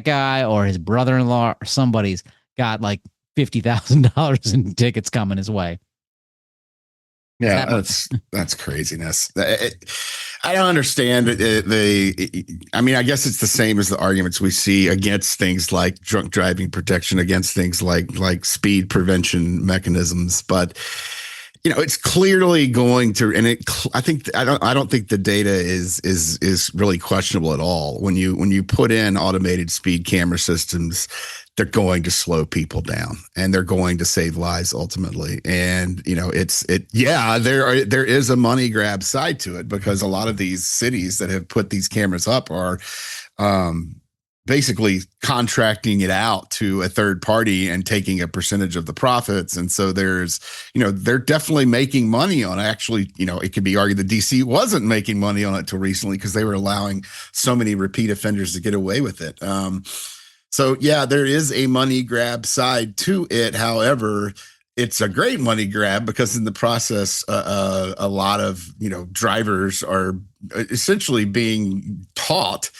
S1: guy or his brother-in-law or somebody's got like $50,000 in tickets coming his way.
S3: Yeah, that's craziness. I don't understand I guess it's the same as the arguments we see against things like drunk driving protection, against things like speed prevention mechanisms, but it's clearly going to, and I don't think the data is really questionable at all. When you put in automated speed camera systems, they're going to slow people down and they're going to save lives ultimately. And, there is a money grab side to it, because a lot of these cities that have put these cameras up are, basically contracting it out to a third party and taking a percentage of the profits. And so there's, they're definitely making money on it. Actually, it could be argued that DC wasn't making money on it till recently because they were allowing so many repeat offenders to get away with it. So yeah, there is a money grab side to it. However, it's a great money grab because in the process, a lot of drivers are essentially being taught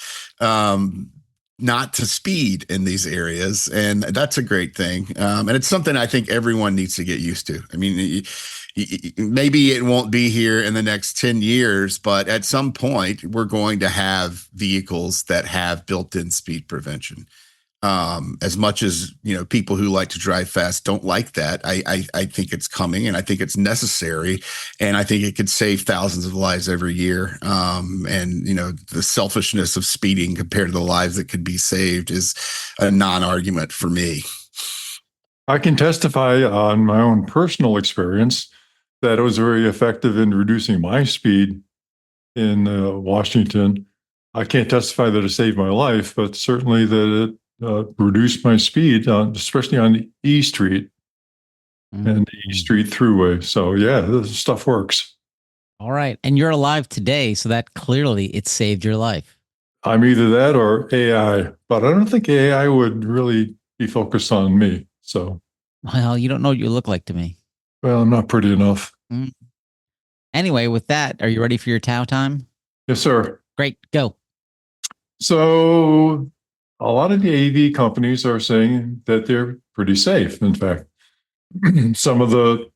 S3: not to speed in these areas, and that's a great thing. And it's something I think everyone needs to get used to. I mean, maybe it won't be here in the next 10 years, but at some point, we're going to have vehicles that have built-in speed prevention. As much as people who like to drive fast don't like that, I think it's coming, and I think it's necessary, and I think it could save thousands of lives every year. And the selfishness of speeding compared to the lives that could be saved is a non-argument for me.
S2: I can testify on my own personal experience that it was very effective in reducing my speed in Washington. I can't testify that it saved my life, but certainly that it reduced my speed, especially on the E Street and the E Street Thruway. So yeah, this stuff works.
S1: All right. And you're alive today, so that clearly it saved your life.
S2: I'm either that or AI, but I don't think AI would really be focused on me. So,
S1: well, you don't know what you look like to me.
S2: Well, I'm not pretty enough.
S1: Anyway, with that, are you ready for your Tao time?
S2: Yes, sir.
S1: Great. Go.
S2: So a lot of the AV companies are saying that they're pretty safe. In fact, some of the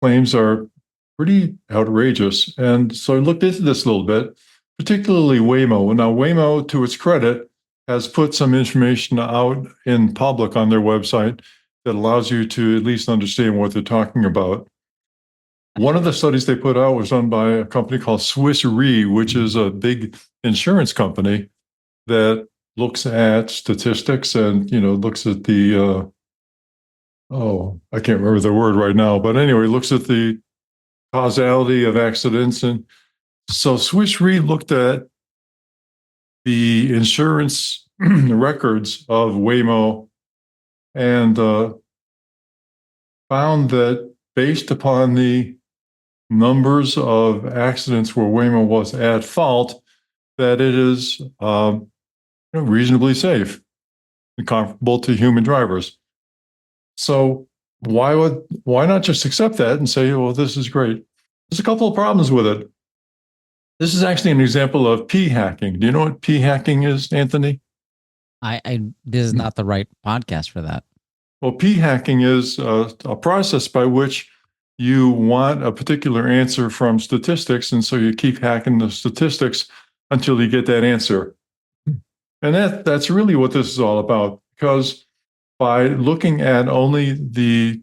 S2: claims are pretty outrageous. And so I looked into this a little bit, particularly Waymo. Now, Waymo, to its credit, has put some information out in public on their website that allows you to at least understand what they're talking about. One of the studies they put out was done by a company called Swiss Re, which is a big insurance company that looks at statistics and looks at the I can't remember the word right now, but anyway, looks at the causality of accidents. And so Swiss Re looked at the insurance records of Waymo and found that based upon the numbers of accidents where Waymo was at fault, that it is reasonably safe and comparable to human drivers. So why not just accept that and say, well, this is great? There's a couple of problems with it. This is actually an example of P hacking. Do you know what P hacking is, Anthony?
S1: This is not the right podcast for that.
S2: Well, P hacking is a process by which you want a particular answer from statistics, and so you keep hacking the statistics until you get that answer. And that's really what this is all about, because by looking at only the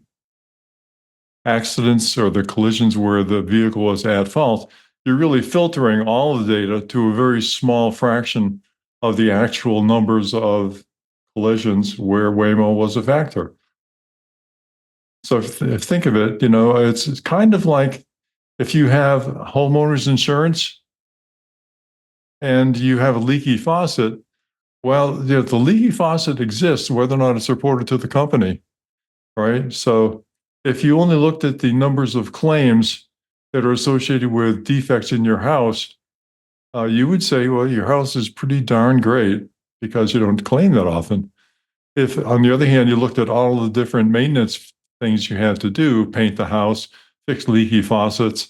S2: accidents or the collisions where the vehicle was at fault, you're really filtering all the data to a very small fraction of the actual numbers of collisions where Waymo was a factor. So if think of it, it's kind of like if you have homeowners insurance and you have a leaky faucet. Well, the leaky faucet exists whether or not it's reported to the company, right? So if you only looked at the numbers of claims that are associated with defects in your house, you would say, well, your house is pretty darn great because you don't claim that often. If, on the other hand, you looked at all the different maintenance things you had to do, paint the house, fix leaky faucets,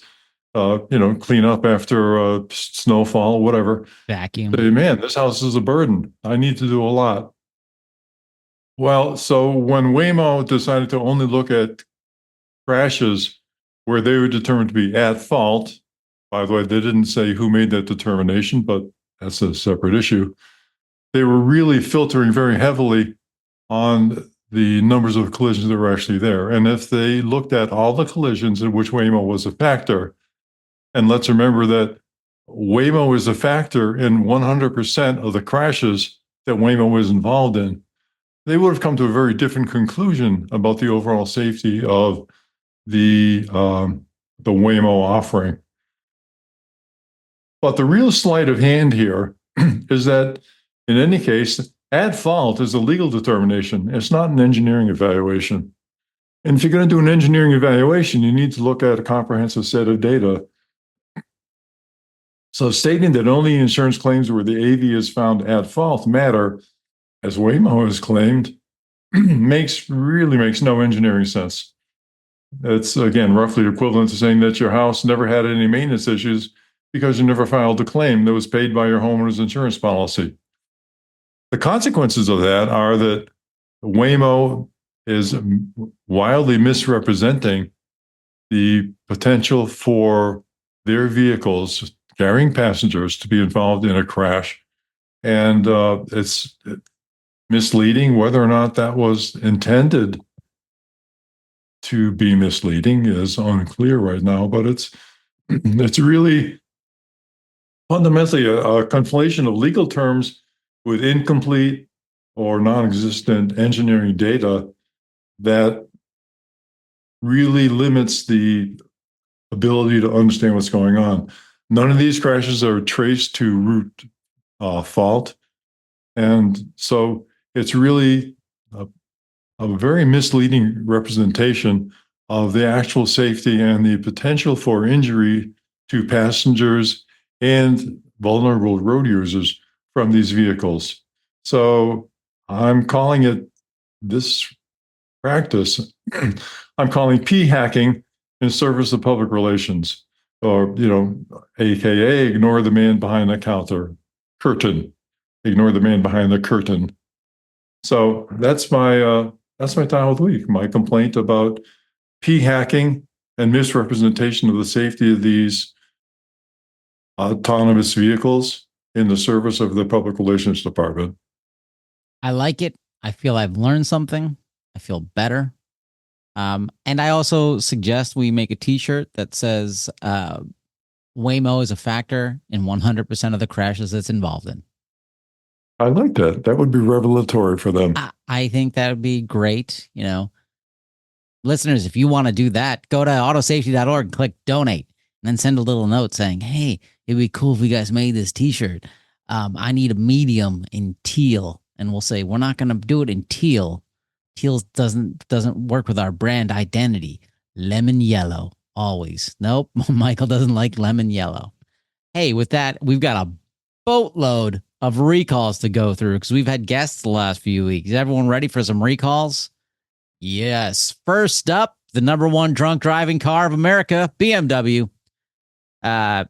S2: clean up after snowfall, whatever.
S1: Vacuum.
S2: Say, man, this house is a burden. I need to do a lot. Well, so when Waymo decided to only look at crashes where they were determined to be at fault, by the way, they didn't say who made that determination, but that's a separate issue. They were really filtering very heavily on the numbers of collisions that were actually there. And if they looked at all the collisions in which Waymo was a factor, and let's remember that Waymo is a factor in 100% of the crashes that Waymo was involved in, they would have come to a very different conclusion about the overall safety of the Waymo offering. But the real sleight of hand here is that in any case, at fault is a legal determination. It's not an engineering evaluation. And if you're going to do an engineering evaluation, you need to look at a comprehensive set of data. So stating that only insurance claims where the AV is found at fault matter as Waymo has claimed, really makes no engineering sense. It's, again, roughly equivalent to saying that your house never had any maintenance issues because you never filed a claim that was paid by your homeowner's insurance policy. The consequences of that are that Waymo is wildly misrepresenting the potential for their vehicles carrying passengers to be involved in a crash. And it's misleading. Whether or not that was intended to be misleading is unclear right now, but it's really fundamentally a conflation of legal terms with incomplete or non-existent engineering data that really limits the ability to understand what's going on. None of these crashes are traced to root fault. And so it's really a very misleading representation of the actual safety and the potential for injury to passengers and vulnerable road users from these vehicles. So I'm calling it this practice, I'm calling P hacking in service of public relations, or, AKA ignore the man behind the curtain, ignore the man behind the curtain. So that's my title of the week, my complaint about P hacking and misrepresentation of the safety of these autonomous vehicles in the service of the Public Relations Department.
S1: I like it. I feel I've learned something. I feel better. And I also suggest we make a T-shirt that says Waymo is a factor in 100% of the crashes it's involved in.
S2: I like that. That would be revelatory for them.
S1: I think that would be great. Listeners, if you want to do that, go to autosafety.org and click donate, and then send a little note saying, hey, it'd be cool if you guys made this T-shirt. I need a medium in teal. And we'll say, we're not going to do it in teal. Teal doesn't work with our brand identity. Lemon yellow, always. Nope, Michael doesn't like lemon yellow. Hey, with that, we've got a boatload of recalls to go through because we've had guests the last few weeks. Is everyone ready for some recalls? Yes. First up, the number one drunk driving car of America, BMW.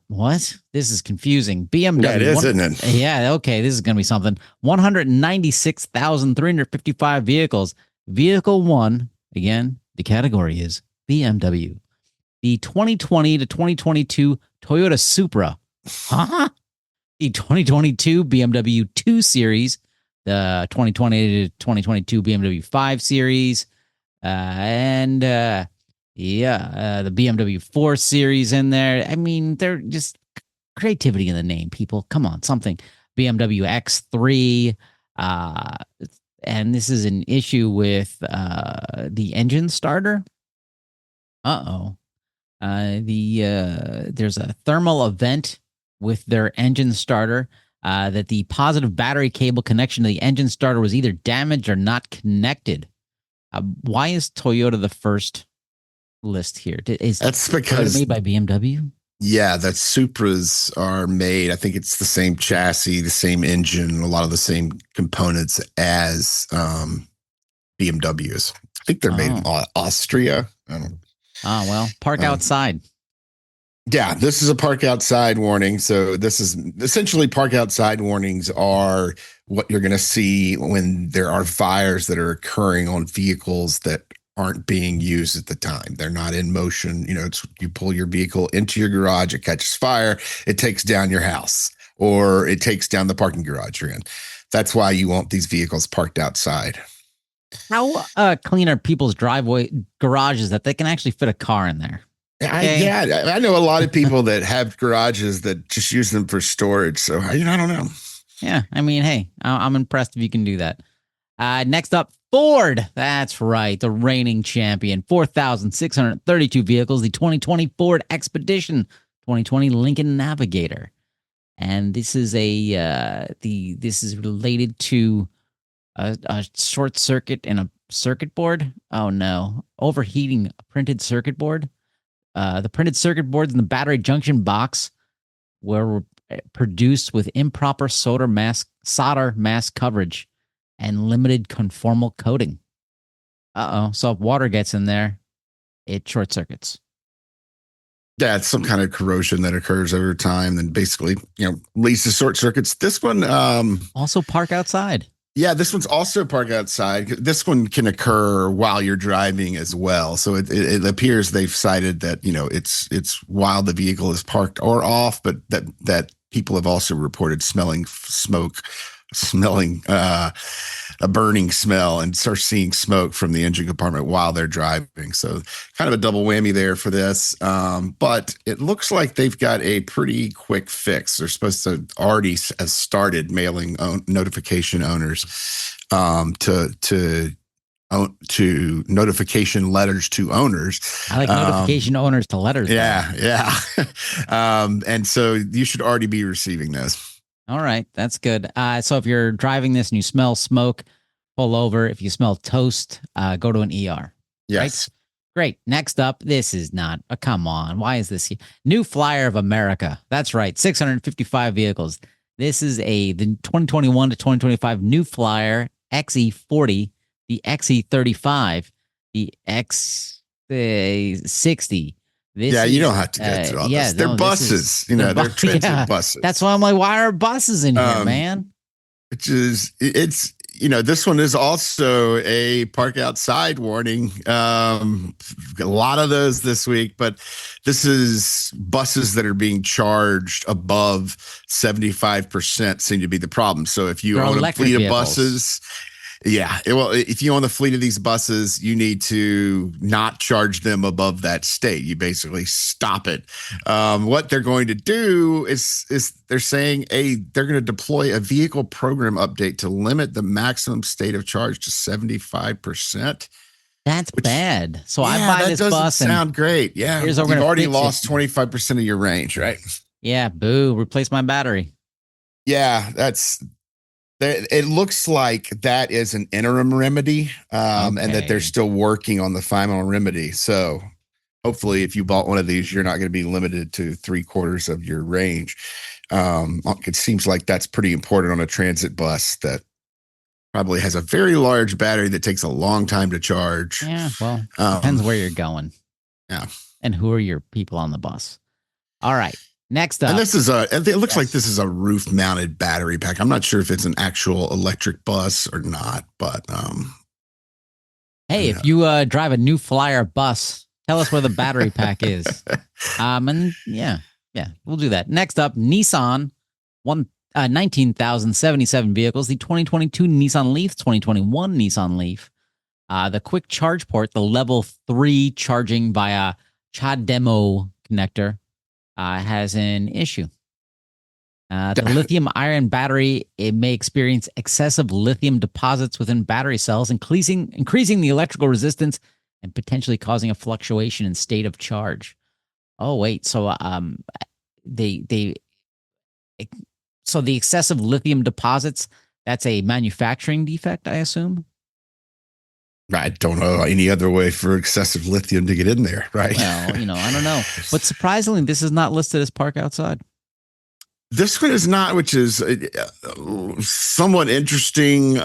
S1: What? This is confusing. BMW.
S3: Yeah, it is, isn't it?
S1: Yeah, okay. This is going to be something. 196,355 vehicles. Vehicle one, again, the category is BMW. The 2020 to 2022 Toyota Supra. Huh? The 2022 BMW 2 Series. The 2020 to 2022 BMW 5 Series. The BMW 4 Series in there. I mean, they're just creativity in the name, people. Come on, something. BMW X3. And this is an issue with the engine starter. There's a thermal event with their engine starter that the positive battery cable connection to the engine starter was either damaged or not connected. Why is Toyota the first list here?
S3: That's because
S1: made by BMW?
S3: Yeah, that Supras are made. I think it's the same chassis, the same engine, a lot of the same components as BMWs. I think they're made in Austria.
S1: Well, park outside.
S3: Yeah, this is a park outside warning. So this is essentially park outside warnings are what you're going to see when there are fires that are occurring on vehicles that aren't being used at the time. They're not in motion. You pull your vehicle into your garage, it catches fire, it takes down your house, or it takes down the parking garage you're in. That's why you want these vehicles parked outside.
S1: How clean are people's garages that they can actually fit a car in there? Okay.
S3: I know a lot of people that have garages that just use them for storage. So I don't know.
S1: Yeah, I mean, hey, I'm impressed if you can do that. Next up, Ford. That's right, the reigning champion. 4,632 vehicles. The 2020 Ford Expedition, 2020 Lincoln Navigator, and this is this is related to a short circuit in a circuit board. Oh no, overheating a printed circuit board. The printed circuit boards in the battery junction box were produced with improper solder mass coverage and limited conformal coating. So if water gets in there, it short circuits.
S3: Yeah, it's some kind of corrosion that occurs over time, and basically, leads to short circuits. This one,
S1: Also park outside.
S3: yeah, this one's also park outside. This one can occur while you're driving as well. So it appears they've cited that it's while the vehicle is parked or off, but that people have also reported smelling smoke, a burning smell, and start seeing smoke from the engine compartment while they're driving. So kind of a double whammy there for this. But it looks like they've got a pretty quick fix. They're supposed to already have started mailing notification owners to notification letters to owners.
S1: I like notification owners to letters.
S3: Yeah. And so you should already be receiving this.
S1: All right, that's good. So if you're driving this and you smell smoke, pull over. If you smell toast, go to an ER.
S3: Yes.
S1: Right? Great. Next up, this is not come on. Why is this here? New Flyer of America. That's right. 655 vehicles. This is the 2021 to 2025 New Flyer XE40, the XE35, the X60.
S3: You don't have to get through all this. They're buses. They're transit buses.
S1: That's why I'm like, why are buses in here, man?
S3: This one is also a park outside warning. A lot of those this week, but this is buses that are being charged above 75% seem to be the problem. So if you own a fleet of buses, if you own the fleet of these buses, you need to not charge them above that state. You basically stop it. What they're going to do is they're saying they're going to deploy a vehicle program update to limit the maximum state of charge to 75%.
S1: That's bad. So I buy this bus and
S3: sound great. Yeah. You've already lost 25% of your range, right?
S1: Yeah. Boo. Replace my battery.
S3: Yeah. It looks like that is an interim remedy, and that they're still working on the final remedy. So hopefully if you bought one of these, you're not going to be limited to 3/4 of your range. It seems like that's pretty important on a transit bus that probably has a very large battery that takes a long time to charge.
S1: Yeah, well, depends where you're going.
S3: Yeah.
S1: And who are your people on the bus. All right. Next up.
S3: And it looks like this is a roof mounted battery pack. I'm not sure if it's an actual electric bus or not, but
S1: hey, if you drive a New Flyer bus, tell us where the battery pack is. And yeah, we'll do that. Next up, Nissan, 19,077 vehicles, the 2022 Nissan Leaf, 2021 Nissan Leaf, the quick charge port, the level 3 charging via CHAdeMO connector, has an issue. The lithium ion battery, it may experience excessive lithium deposits within battery cells, increasing the electrical resistance and potentially causing a fluctuation in state of charge. Oh wait, so the excessive lithium deposits, that's a manufacturing defect, I assume.
S3: I don't know any other way for excessive lithium to get in there, right?
S1: Well, I don't know. But surprisingly, this is not listed as park outside.
S3: This one is not, which is somewhat interesting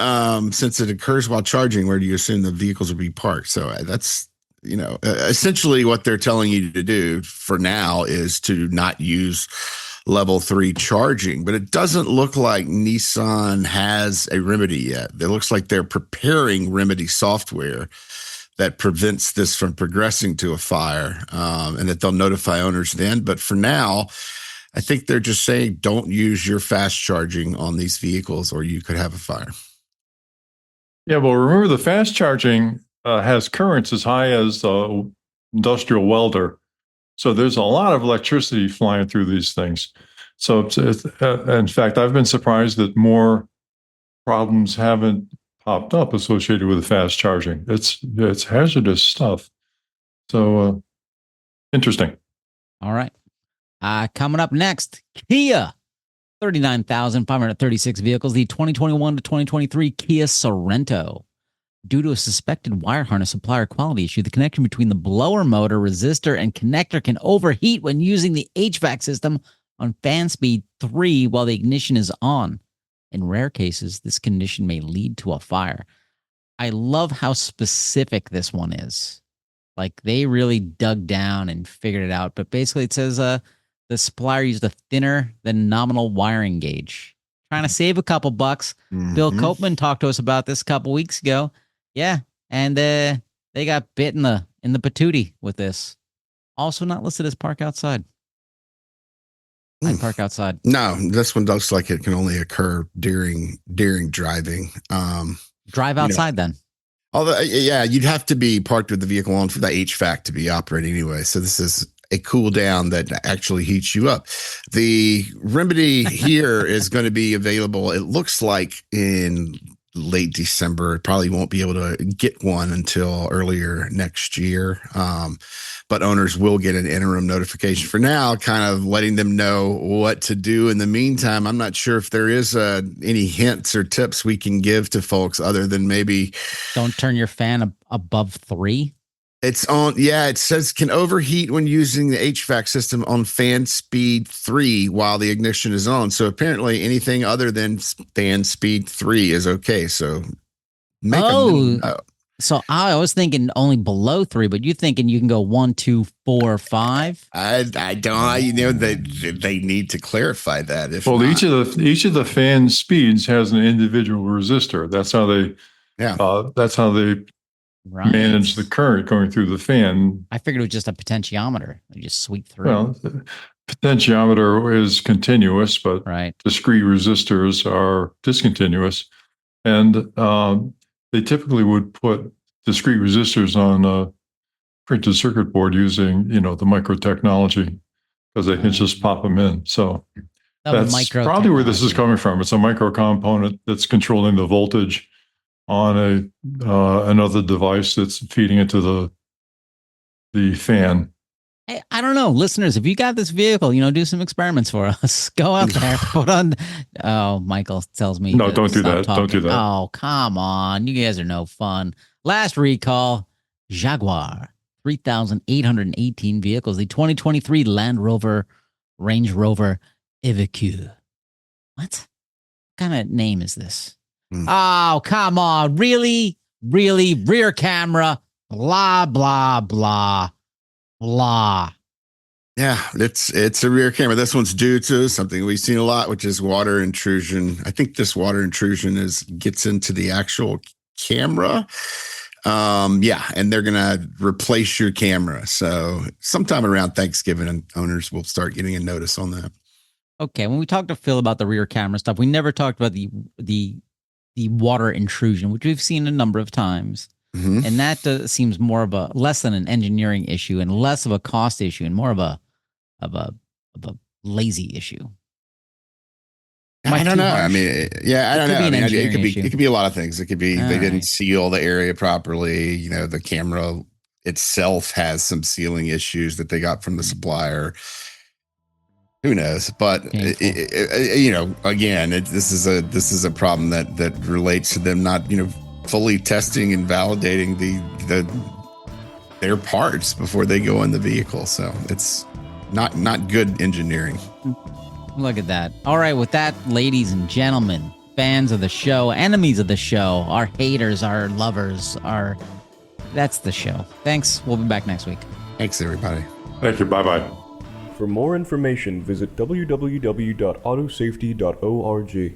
S3: since it occurs while charging. Where do you assume the vehicles will be parked? So that's, essentially what they're telling you to do for now is to not use level 3 charging, but it doesn't look like Nissan has a remedy yet. It looks like they're preparing remedy software that prevents this from progressing to a fire, and that they'll notify owners then. But for now, I think they're just saying don't use your fast charging on these vehicles or you could have a fire.
S2: Yeah, well, remember the fast charging has currents as high as industrial welder. So there's a lot of electricity flying through these things. So in fact, I've been surprised that more problems haven't popped up associated with fast charging. It's hazardous stuff. So interesting.
S1: All right. Coming up next, Kia, 39,536 vehicles, the 2021 to 2023 Kia Sorento. Due to a suspected wire harness supplier quality issue, the connection between the blower motor, resistor, and connector can overheat when using the HVAC system on fan speed 3 while the ignition is on. In rare cases, this condition may lead to a fire. I love how specific this one is. Like they really dug down and figured it out. But basically it says the supplier used a thinner than nominal wiring gauge. Trying to save a couple bucks. Bill Copeman talked to us about this a couple weeks ago. Yeah. And they got bit in the patootie with this. Also not listed as park outside. I'd park outside.
S3: No, this one looks like it can only occur during driving.
S1: Drive outside then.
S3: Although, yeah, you'd have to be parked with the vehicle on for the HVAC to be operating anyway. So this is a cool down that actually heats you up. The remedy here is going to be available. It looks like in late December. It probably won't be able to get one until earlier next year. But owners will get an interim notification for now, kind of letting them know what to do. In the meantime, I'm not sure if there is any hints or tips we can give to folks other than maybe
S1: don't turn your fan above 3.
S3: It's on. Yeah, it says can overheat when using the HVAC system on fan speed 3 while the ignition is on. So apparently anything other than fan speed 3 is okay. So make
S1: So I was thinking only below 3, but you're thinking you can go 1, 2, 4, 5.
S3: I don't. You know they need to clarify that. If
S2: well,
S3: not,
S2: each of the fan speeds has an individual resistor. That's how they.
S3: Yeah.
S2: That's how they manage the current going through the fan.
S1: I figured it was just a potentiometer. You just sweep through.
S2: Well, the potentiometer is continuous, but discrete resistors are discontinuous, and they typically would put discrete resistors on a printed circuit board using, the micro technology, because they can just pop them in. So that's probably where this is coming from. It's a micro component that's controlling the voltage on another device that's feeding it to the fan.
S1: Hey, I don't know, listeners, if you got this vehicle, do some experiments for us. Go out there, put on. Oh, Michael tells me.
S2: No, don't do that. Don't do that.
S1: Oh, come on. You guys are no fun. Last recall, Jaguar, 3,818 vehicles. The 2023 Land Rover, Range Rover Evoque. What kind of name is this? Oh, come on. Really? Really? Rear camera, blah, blah, blah. Blah.
S3: Yeah, it's a rear camera. This one's due to something we've seen a lot, which is water intrusion. I think this water intrusion gets into the actual camera. And they're gonna replace your camera. So sometime around Thanksgiving, owners will start getting a notice on that.
S1: Okay, when we talked to Phil about the rear camera stuff, we never talked about the water intrusion, which we've seen a number of times.
S3: Mm-hmm.
S1: And that seems more of a less than an engineering issue and less of a cost issue and more of a lazy issue.
S3: I don't know. I mean, yeah, I don't know. I mean, it could be a lot of things. It could be they didn't seal the area properly. The camera itself has some sealing issues that they got from the supplier. Who knows? But again, this is a problem that relates to them not fully testing and validating their parts before they go in the vehicle. So it's not good engineering.
S1: Look at that. All right, with that, ladies and gentlemen, fans of the show, enemies of the show, our haters, our lovers, that's the show. Thanks. We'll be back next week.
S3: Thanks, everybody.
S2: Thank you. Bye-bye.
S4: For more information, visit www.autosafety.org.